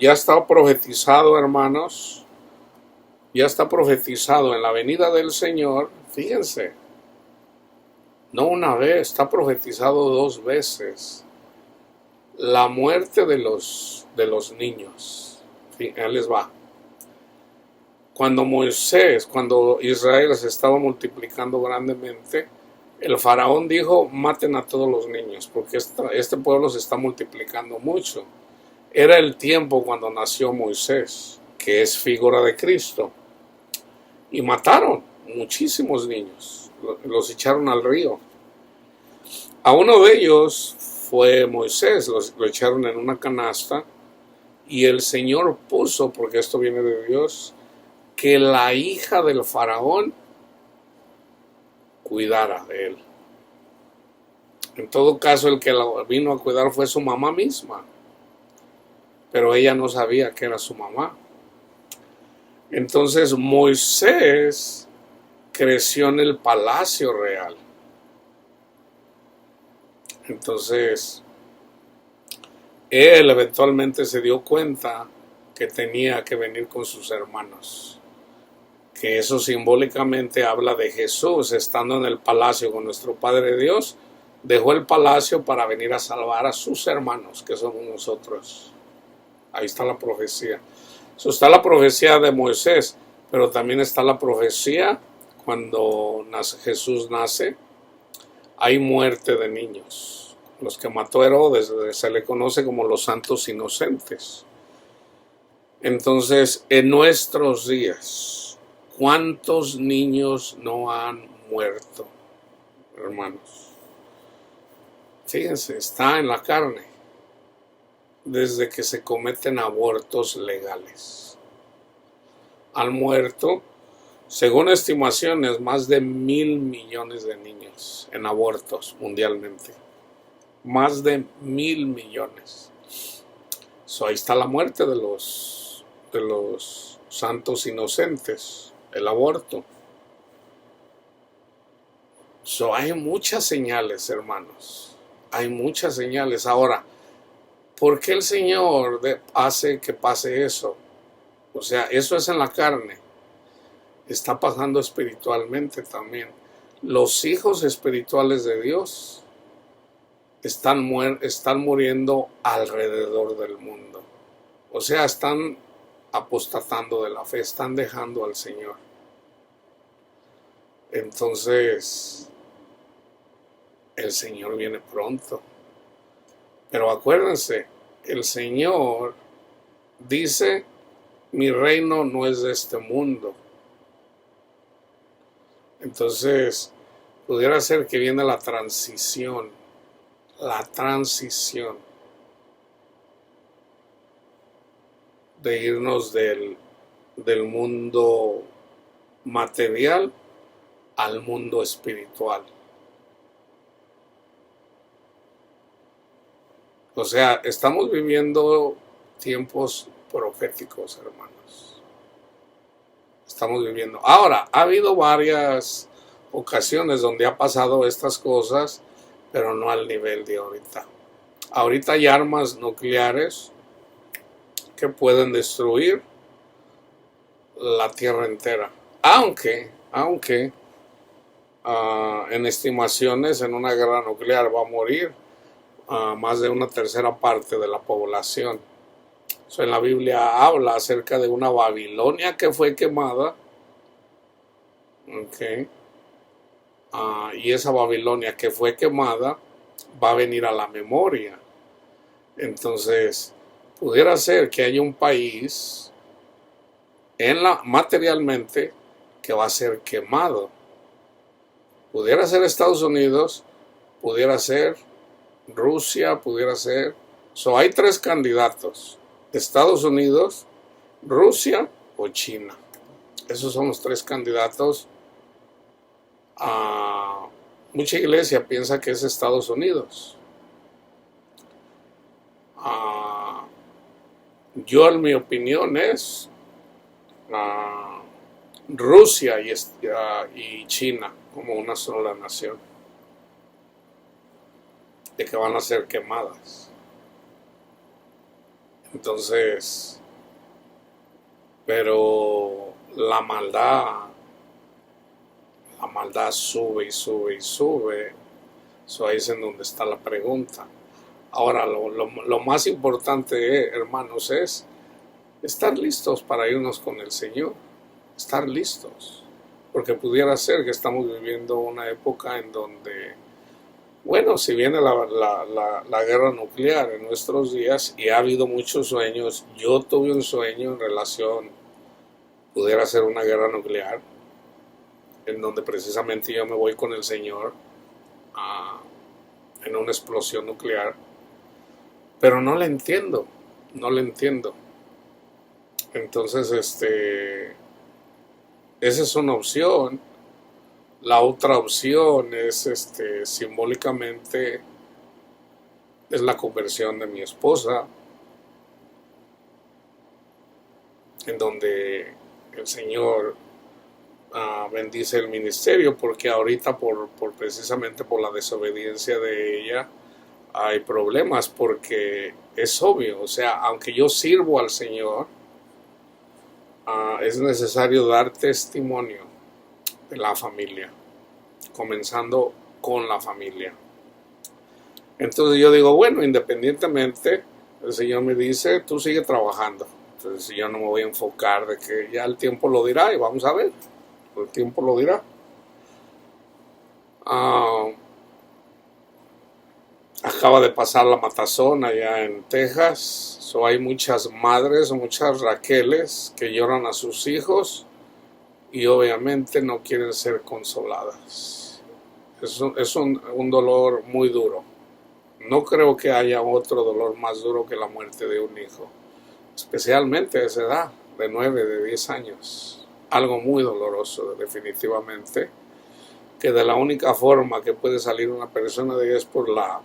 [SPEAKER 1] Ya está profetizado, hermanos, ya está profetizado en la venida del Señor. Fíjense, no una vez, está profetizado 2 veces. La muerte de los niños. Ahí les va. Cuando Israel se estaba multiplicando grandemente, el faraón dijo, maten a todos los niños, porque este pueblo se está multiplicando mucho. Era el tiempo cuando nació Moisés, que es figura de Cristo. Y mataron muchísimos niños, los echaron al río. A uno de ellos fue Moisés, lo echaron en una canasta y el Señor puso, porque esto viene de Dios, que la hija del faraón cuidara de él. En todo caso, el que la vino a cuidar fue su mamá misma, pero ella no sabía que era su mamá. Entonces Moisés creció en el palacio real. Entonces él eventualmente se dio cuenta que tenía que venir con sus hermanos, que eso simbólicamente habla de Jesús estando en el palacio con nuestro Padre Dios. Dejó el palacio para venir a salvar a sus hermanos, que somos nosotros. Ahí está la profecía. Está la profecía de Moisés, pero también está la profecía cuando Jesús nace. Hay muerte de niños. Los que mató Herodes se le conoce como los santos inocentes. Entonces, en nuestros días, ¿cuántos niños no han muerto, hermanos? Fíjense, está en la carne. Desde que se cometen abortos legales. Han muerto, según estimaciones, más de 1,000 millones de niños en abortos mundialmente. Más de 1,000 millones. Ahí está la muerte de los santos inocentes, el aborto. Hay muchas señales, hermanos. Hay muchas señales. Ahora, ¿por qué el Señor hace que pase eso? O sea, eso es en la carne. Está pasando espiritualmente también. Los hijos espirituales de Dios están muriendo alrededor del mundo. O sea, están apostatando de la fe, están dejando al Señor. Entonces, el Señor viene pronto. Pero acuérdense, el Señor dice, mi reino no es de este mundo. Entonces, pudiera ser que viene la transición de irnos del mundo material al mundo espiritual. O sea, estamos viviendo tiempos proféticos, hermanos. Estamos viviendo. Ahora, ha habido varias ocasiones donde ha pasado estas cosas, pero no al nivel de ahorita. Ahorita hay armas nucleares que pueden destruir la tierra entera. Aunque en estimaciones, en una guerra nuclear va a morir más de una tercera parte de la población. En la Biblia habla acerca de una Babilonia que fue quemada. Y esa Babilonia que fue quemada va a venir a la memoria. Entonces, pudiera ser que haya un país materialmente que va a ser quemado. Pudiera ser Estados Unidos, pudiera ser Rusia, pudiera ser. Hay tres candidatos: Estados Unidos, Rusia o China. Esos son los tres candidatos. Mucha iglesia piensa que es Estados Unidos. Yo, en mi opinión, es Rusia y China como una sola nación, de que van a ser quemadas. Entonces, pero la maldad sube y sube y sube. Ahí es en donde está la pregunta. Ahora, lo más importante, hermanos, es estar listos para irnos con el Señor. Estar listos. Porque pudiera ser que estamos viviendo una época en donde, bueno, si viene la guerra nuclear en nuestros días, y ha habido muchos sueños. Yo tuve un sueño en relación, pudiera ser una guerra nuclear, en donde precisamente yo me voy con el Señor en una explosión nuclear. Pero no le entiendo. Entonces, esa es una opción. La otra opción es, simbólicamente, es la conversión de mi esposa, en donde el Señor bendice el ministerio, porque ahorita precisamente por la desobediencia de ella hay problemas, porque es obvio. O sea, aunque yo sirvo al Señor, es necesario dar testimonio de la familia, comenzando con la familia. Entonces yo digo, bueno, independientemente, el Señor me dice, tú sigue trabajando. Entonces yo no me voy a enfocar de que ya el tiempo lo dirá, y vamos a ver, el tiempo lo dirá. Acaba de pasar la matazón allá en Texas. Hay muchas madres o muchas Raqueles que lloran a sus hijos y obviamente no quieren ser consoladas. Es un dolor muy duro. No creo que haya otro dolor más duro que la muerte de un hijo, especialmente a esa edad, de 9, de 10 años. Algo muy doloroso, definitivamente, que de la única forma que puede salir una persona de ella es por la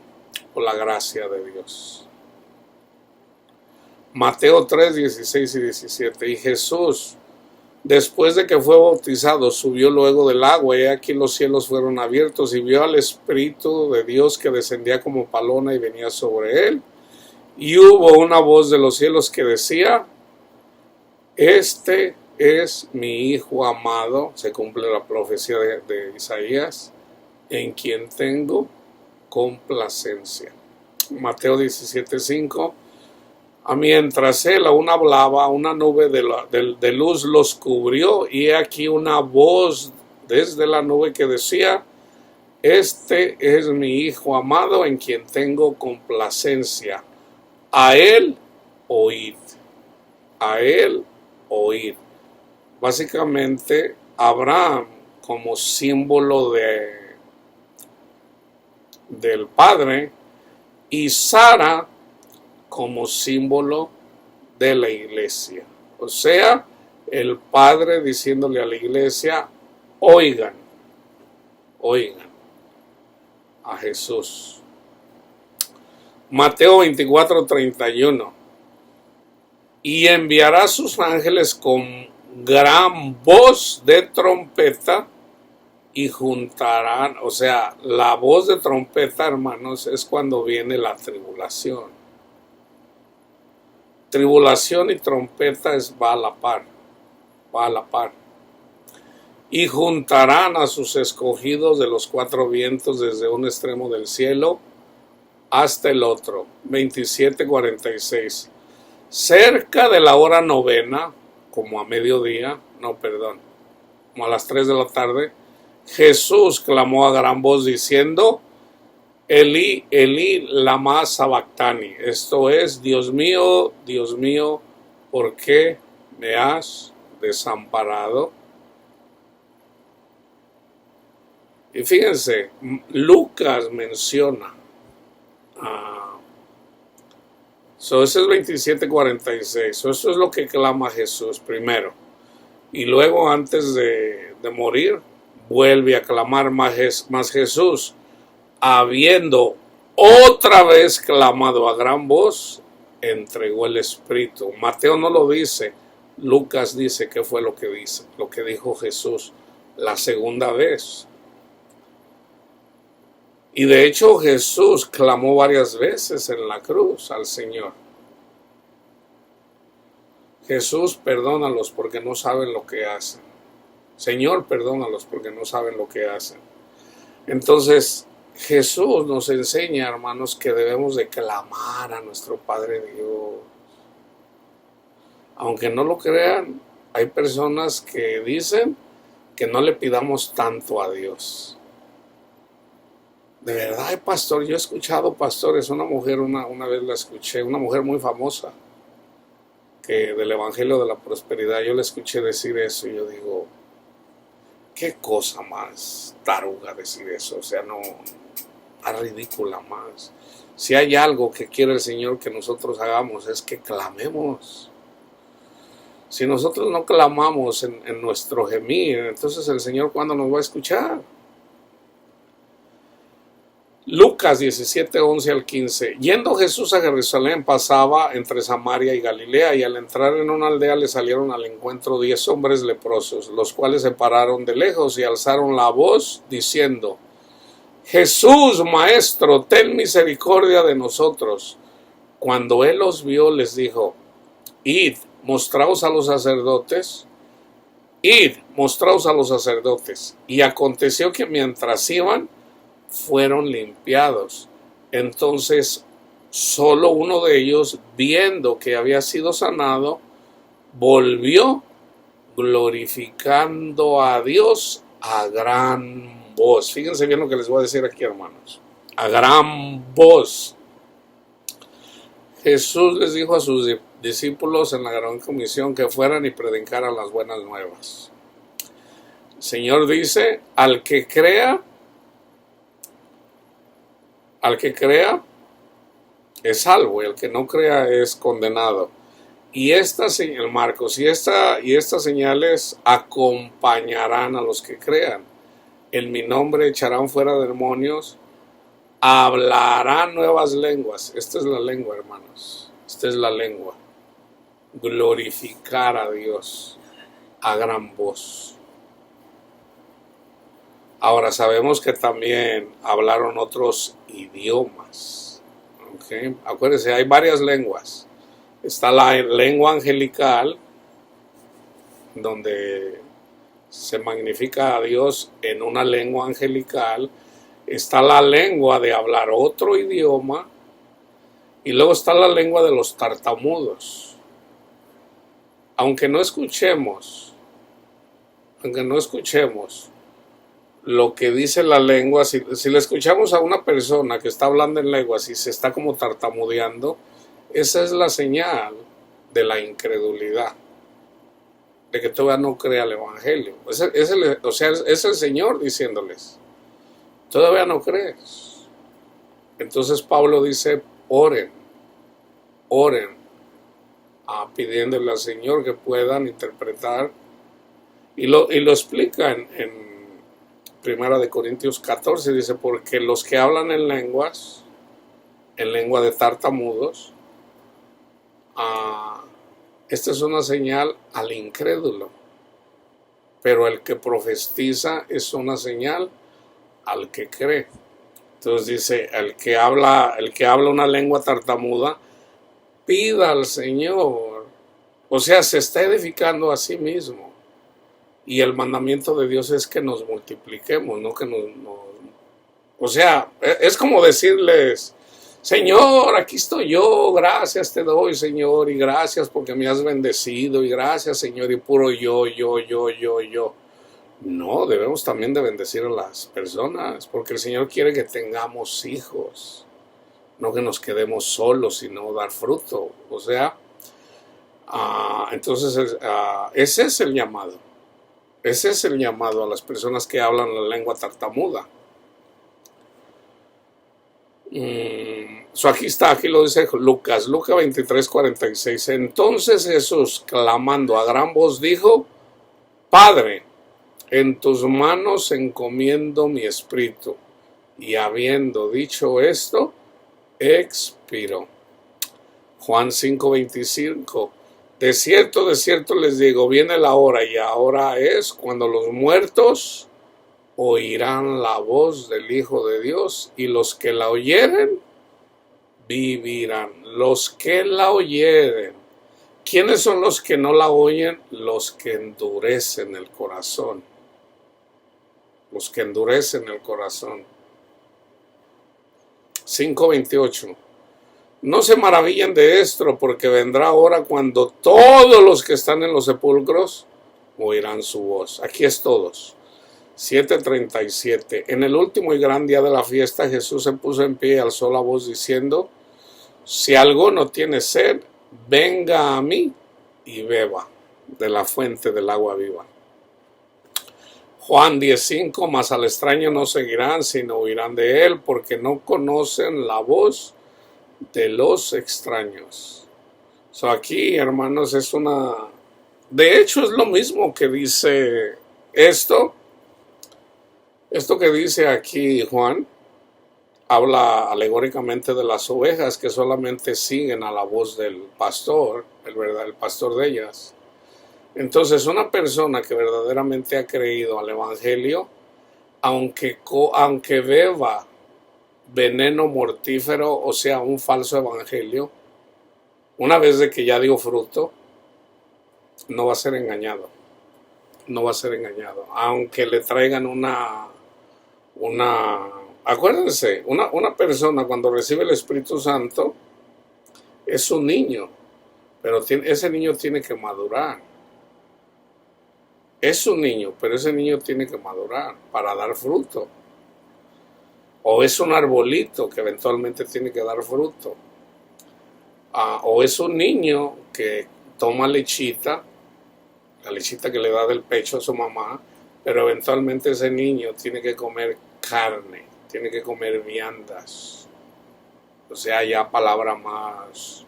[SPEAKER 1] gracia de Dios. Mateo 3, 16 y 17. Y Jesús, después de que fue bautizado, subió luego del agua, y aquí los cielos fueron abiertos, y vio al Espíritu de Dios que descendía como paloma y venía sobre él. Y hubo una voz de los cielos que decía: este es mi Hijo amado. Se cumple la profecía de Isaías, en quien tengo complacencia. Mateo 17, 5. Mientras él aún hablaba, una nube de luz los cubrió, y he aquí una voz desde la nube que decía: Este es mi Hijo amado, en quien tengo complacencia. A él oíd. A él oíd. Básicamente, Abraham, como símbolo del Padre, y Sara como símbolo de la iglesia. O sea, el Padre diciéndole a la iglesia: oigan a Jesús. Mateo 24:31. Y enviará a sus ángeles con gran voz de trompeta y juntarán. O sea, la voz de trompeta, hermanos, es cuando viene la tribulación. Tribulación y trompeta va a la par. Va a la par. Y juntarán a sus escogidos de los cuatro vientos, desde un extremo del cielo hasta el otro. 27:46. Cerca de la hora novena, como a mediodía, como a las 3 de la tarde, Jesús clamó a gran voz diciendo: Elí, Elí, lama sabactani. Esto es: Dios mío, ¿por qué me has desamparado? Y fíjense, Lucas menciona, ese es 27:46. Eso es lo que clama Jesús primero. Y luego, antes de morir, vuelve a clamar más Jesús, habiendo otra vez clamado a gran voz, entregó el Espíritu. Mateo no lo dice, Lucas dice qué fue lo que dijo Jesús la segunda vez. Y de hecho Jesús clamó varias veces en la cruz al Señor: Jesús, perdónalos porque no saben lo que hacen. Señor, perdónalos porque no saben lo que hacen. Entonces, Jesús nos enseña, hermanos, que debemos de clamar a nuestro Padre Dios. Aunque no lo crean, hay personas que dicen que no le pidamos tanto a Dios. De verdad, pastor, yo he escuchado pastores, una mujer, una vez la escuché, una mujer muy famosa, que del Evangelio de la Prosperidad, yo le escuché decir eso, y yo digo, qué cosa más taruga decir eso. O sea, no, ridícula más. Si hay algo que quiere el Señor que nosotros hagamos, es que clamemos. Si nosotros no clamamos en nuestro gemir, entonces el Señor, ¿cuándo nos va a escuchar? Lucas 17:11 al 15. Yendo Jesús a Jerusalén, pasaba entre Samaria y Galilea, y al entrar en una aldea le salieron al encuentro 10 hombres leprosos, los cuales se pararon de lejos y alzaron la voz diciendo: Jesús, Maestro, ten misericordia de nosotros. Cuando él los vio, les dijo: Id, mostraos a los sacerdotes. Y aconteció que mientras iban, fueron limpiados. Entonces solo uno de ellos, viendo que había sido sanado, volvió glorificando a Dios a gran voz. Fíjense bien lo que les voy a decir aquí, hermanos. A gran voz. Jesús les dijo a sus discípulos en la gran comisión que fueran y predicaran las buenas nuevas. El Señor dice: al que crea es salvo, y el que no crea es condenado. Y estas señales acompañarán a los que crean. En mi nombre echarán fuera demonios, hablarán nuevas lenguas. Esta es la lengua, hermanos. Esta es la lengua. Glorificar a Dios a gran voz. Ahora sabemos que también hablaron otros idiomas. ¿Okay? Acuérdense, hay varias lenguas. Está la lengua angelical, donde se magnifica a Dios en una lengua angelical. Está la lengua de hablar otro idioma. Y luego está la lengua de los tartamudos. Aunque no escuchemos lo que dice la lengua, si le escuchamos a una persona que está hablando en lenguas y se está como tartamudeando, esa es la señal de la incredulidad, de que todavía no crea el Evangelio. Es el Señor diciéndoles, todavía no crees. Entonces Pablo dice, oren, pidiéndole al Señor que puedan interpretar, y lo explica en Primera de Corintios 14, dice, porque los que hablan en lengua de tartamudos, esta es una señal al incrédulo, pero el que profetiza es una señal al que cree. Entonces dice, el que habla una lengua tartamuda, pida al Señor. O sea, se está edificando a sí mismo. Y el mandamiento de Dios es que nos multipliquemos, no que o sea, es como decirles, Señor, aquí estoy yo, gracias te doy, Señor, y gracias porque me has bendecido, y gracias, Señor, y puro yo. No, debemos también de bendecir a las personas, porque el Señor quiere que tengamos hijos, no que nos quedemos solos, sino dar fruto. O sea, entonces ese es el llamado. Ese es el llamado a las personas que hablan la lengua tartamuda. Aquí lo dice Lucas 23:46. Entonces Jesús, clamando a gran voz, dijo, Padre, en tus manos encomiendo mi espíritu. Y habiendo dicho esto, expiró. Juan 5:25. De cierto les digo, viene la hora, y ahora es cuando los muertos oirán la voz del Hijo de Dios, y los que la oyeren vivirán. Los que la oyeren. ¿Quiénes son los que no la oyen? Los que endurecen el corazón. Los que endurecen el corazón. 5:28. No se maravillen de esto, porque vendrá hora cuando todos los que están en los sepulcros oirán su voz. Aquí es todos. 7:37. En el último y gran día de la fiesta, Jesús se puso en pie y alzó la voz diciendo, si alguno tiene sed, venga a mí y beba de la fuente del agua viva. Juan 10:5. Mas al extraño no seguirán, sino oirán de él, porque no conocen la voz de los extraños. Aquí, hermanos, de hecho es lo mismo que dice esto que dice aquí Juan. Habla alegóricamente de las ovejas que solamente siguen a la voz del pastor, el pastor de ellas. Entonces, una persona que verdaderamente ha creído al Evangelio, aunque beba veneno mortífero, o sea, un falso evangelio, una vez de que ya dio fruto, no va a ser engañado. Aunque le traigan acuérdense, una persona cuando recibe el Espíritu Santo es un niño, pero ese niño tiene que madurar. Es un niño, pero ese niño tiene que madurar para dar fruto. O es un arbolito que eventualmente tiene que dar fruto. O es un niño que toma lechita, la lechita que le da del pecho a su mamá, pero eventualmente ese niño tiene que comer carne, tiene que comer viandas. O sea, ya palabra más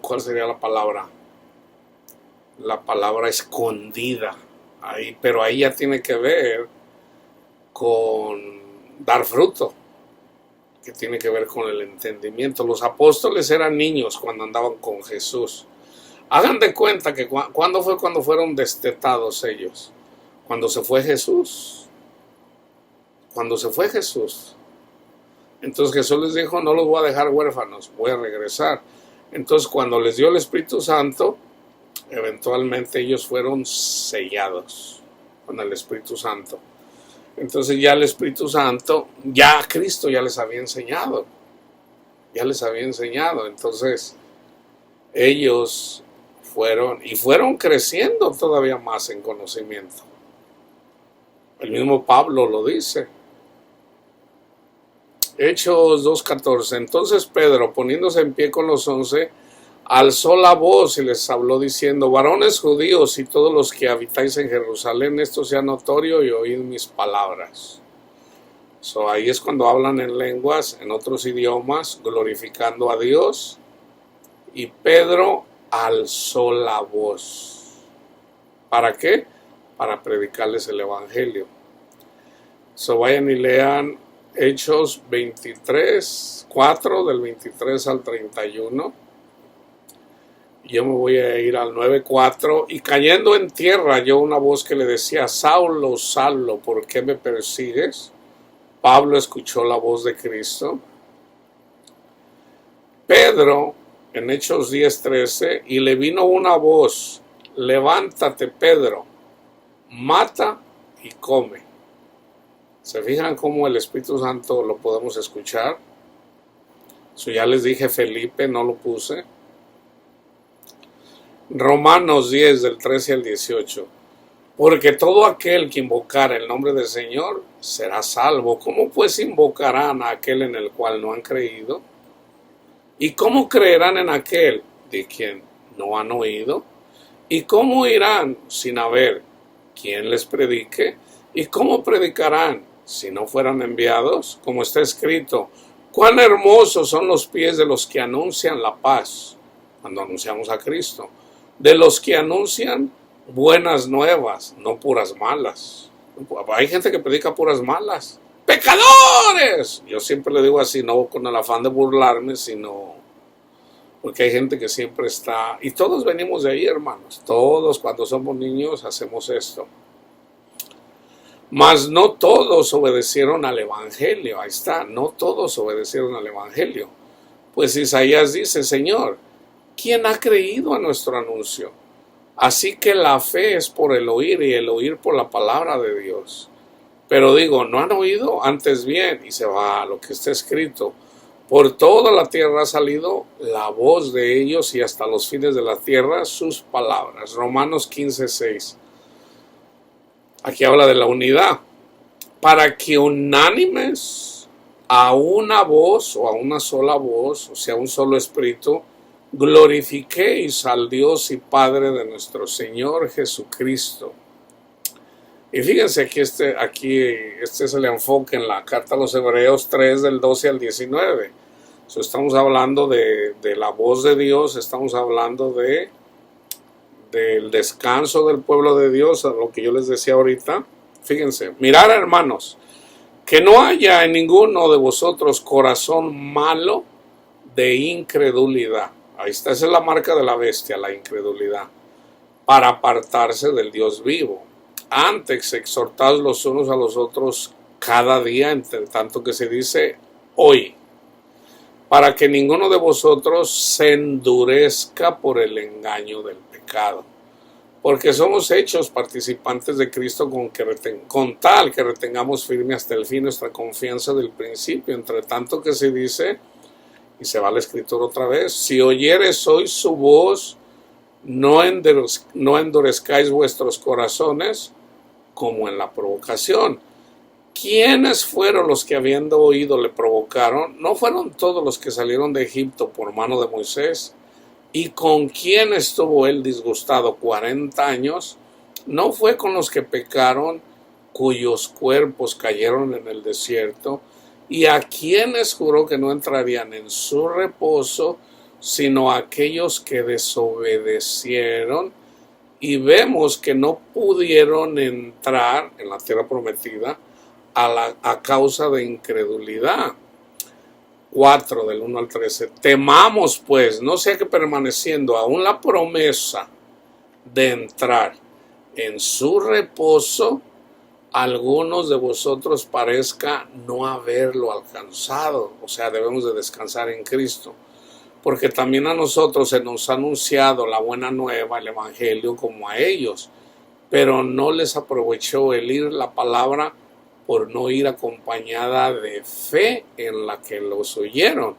[SPEAKER 1] ¿cuál sería la palabra? La palabra escondida ahí, pero ahí ya tiene que ver con dar fruto, que tiene que ver con el entendimiento. Los apóstoles eran niños cuando andaban con Jesús. Hagan de cuenta que cuando fueron destetados ellos, cuando se fue Jesús. Entonces Jesús les dijo, no los voy a dejar huérfanos, voy a regresar. Entonces cuando les dio el Espíritu Santo, eventualmente ellos fueron sellados con el Espíritu Santo. Entonces ya el Espíritu Santo, ya Cristo ya les había enseñado. Ya les había enseñado. Entonces ellos fueron creciendo todavía más en conocimiento. El mismo Pablo lo dice. Hechos 2:14. Entonces Pedro, poniéndose en pie con los 11, alzó la voz y les habló diciendo: varones judíos y todos los que habitáis en Jerusalén, esto sea notorio y oíd mis palabras. Ahí es cuando hablan en lenguas, en otros idiomas, glorificando a Dios. Y Pedro alzó la voz. ¿Para qué? Para predicarles el evangelio. Vayan y lean Hechos 23, 4 del 23 al 31. Yo me voy a ir al 9:4. Y cayendo en tierra oyó una voz que le decía: Saulo, Saulo, ¿por qué me persigues? Pablo escuchó la voz de Cristo. Pedro, en Hechos 10:13, y le vino una voz: levántate, Pedro, mata y come. ¿Se fijan cómo el Espíritu Santo lo podemos escuchar? Ya les dije Felipe, no lo puse. Romanos 10 del 13 al 18. Porque todo aquel que invocar el nombre del Señor será salvo. ¿Cómo pues invocarán a aquel en el cual no han creído? ¿Y cómo creerán en aquel de quien no han oído? ¿Y cómo irán sin haber quien les predique? ¿Y cómo predicarán si no fueran enviados? Como está escrito: cuán hermosos son los pies de los que anuncian la paz, cuando anunciamos a Cristo, de los que anuncian buenas nuevas, no puras malas. Hay gente que predica puras malas. ¡Pecadores! Yo siempre le digo así, no con el afán de burlarme, sino porque hay gente que siempre está, y todos venimos de ahí, hermanos. Todos cuando somos niños hacemos esto. Mas no todos obedecieron al evangelio. Ahí está, no todos obedecieron al evangelio. Pues Isaías dice: Señor, ¿quién ha creído a nuestro anuncio? Así que la fe es por el oír, y el oír por la palabra de Dios. Pero digo, ¿no han oído? Antes bien, y se va a lo que está escrito: por toda la tierra ha salido la voz de ellos, y hasta los fines de la tierra sus palabras. Romanos 15:6. Aquí habla de la unidad. Para que unánimes a una voz, o a una sola voz, o sea, un solo espíritu, glorifiquéis al Dios y Padre de nuestro Señor Jesucristo. Y fíjense que este es el enfoque en la carta a los Hebreos 3 del 12 al 19. Estamos hablando de la voz de Dios, estamos hablando del descanso del pueblo de Dios, a lo que yo les decía ahorita. Fíjense, mirad, hermanos, que no haya en ninguno de vosotros corazón malo de incredulidad. Ahí está, esa es la marca de la bestia, la incredulidad, para apartarse del Dios vivo. Antes exhortaos los unos a los otros cada día, entre tanto que se dice hoy, para que ninguno de vosotros se endurezca por el engaño del pecado. Porque somos hechos participantes de Cristo con tal que retengamos firme hasta el fin nuestra confianza del principio. Entre tanto que se dice, y se va la escritura otra vez: si oyeres hoy su voz, no endurezcáis vuestros corazones como en la provocación. ¿Quiénes fueron los que habiendo oído le provocaron? ¿No fueron todos los que salieron de Egipto por mano de Moisés? ¿Y con quién estuvo él disgustado 40 años? ¿No fue con los que pecaron, cuyos cuerpos cayeron en el desierto? ¿Y a quienes juró que no entrarían en su reposo, sino a aquellos que desobedecieron? Y vemos que no pudieron entrar en la tierra prometida a causa de incredulidad. 4 del 1 al 13. Temamos pues, no sea que permaneciendo aún la promesa de entrar en su reposo, algunos de vosotros parezca no haberlo alcanzado. O sea, debemos de descansar en Cristo. Porque también a nosotros se nos ha anunciado la buena nueva, el evangelio, como a ellos. Pero no les aprovechó el ir la palabra por no ir acompañada de fe en la que los oyeron.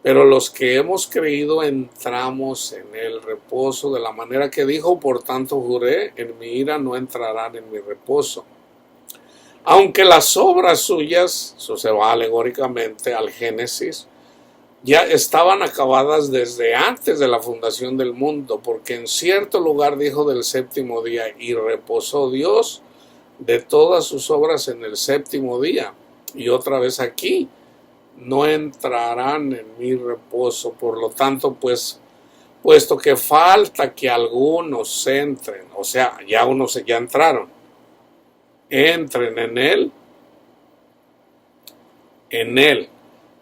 [SPEAKER 1] Pero los que hemos creído entramos en el reposo de la manera que dijo, por tanto juré, en mi ira no entrarán en mi reposo. Aunque las obras suyas, eso se va alegóricamente al Génesis, ya estaban acabadas desde antes de la fundación del mundo, porque en cierto lugar dijo del séptimo día, y reposó Dios de todas sus obras en el séptimo día. Y otra vez aquí, no entrarán en mi reposo. Por lo tanto, pues, puesto que falta que algunos entren, o sea, ya unos ya entraron, entren en él,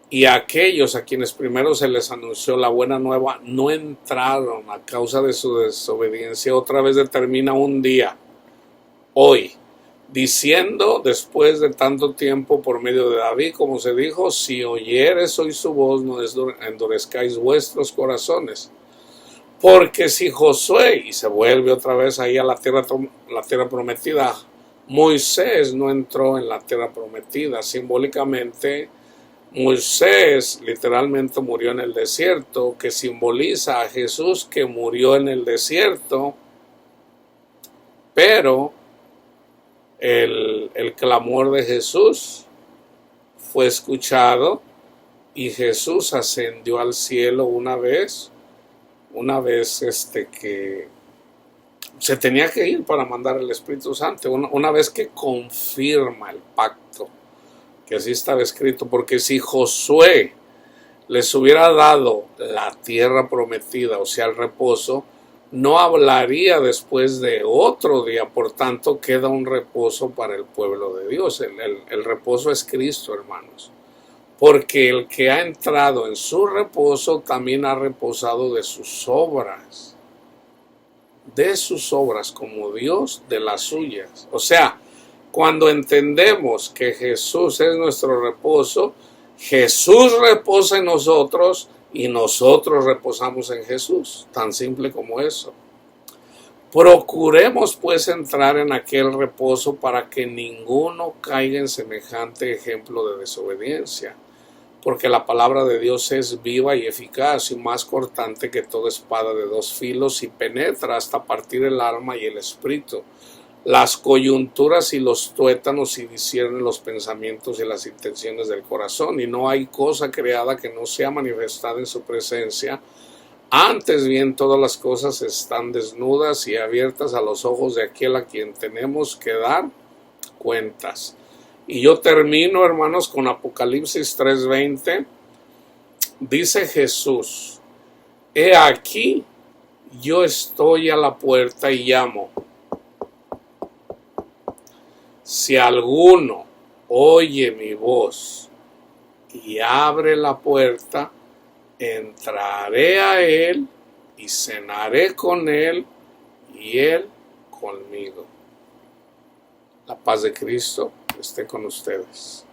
[SPEAKER 1] y aquellos a quienes primero se les anunció la buena nueva no entraron a causa de su desobediencia. Otra vez determina un día, hoy, diciendo después de tanto tiempo por medio de David, como se dijo, si oyeres hoy su voz, no endurezcáis vuestros corazones. Porque si Josué, y se vuelve otra vez ahí a la tierra prometida, Moisés no entró en la tierra prometida. Simbólicamente, Moisés literalmente murió en el desierto, que simboliza a Jesús que murió en el desierto, pero el clamor de Jesús fue escuchado y Jesús ascendió al cielo una vez que se tenía que ir para mandar el Espíritu Santo, una vez que confirma el pacto, que así estaba escrito, porque si Josué les hubiera dado la tierra prometida, o sea, el reposo, no hablaría después de otro día. Por tanto, queda un reposo para el pueblo de Dios. El reposo es Cristo, hermanos. Porque el que ha entrado en su reposo también ha reposado de sus obras. De sus obras como Dios de las suyas. O sea, cuando entendemos que Jesús es nuestro reposo, Jesús reposa en nosotros y nosotros reposamos en Jesús. Tan simple como eso. Procuremos pues entrar en aquel reposo para que ninguno caiga en semejante ejemplo de desobediencia. Porque la palabra de Dios es viva y eficaz y más cortante que toda espada de dos filos y penetra hasta partir el alma y el espíritu, las coyunturas y los tuétanos y discierne los pensamientos y las intenciones del corazón. Y no hay cosa creada que no sea manifestada en su presencia. Antes bien, todas las cosas están desnudas y abiertas a los ojos de aquel a quien tenemos que dar cuentas. Y yo termino, hermanos, con Apocalipsis 3:20. Dice Jesús, he aquí, yo estoy a la puerta y llamo. Si alguno oye mi voz y abre la puerta, entraré a él y cenaré con él y él conmigo. La paz de Cristo esté con ustedes.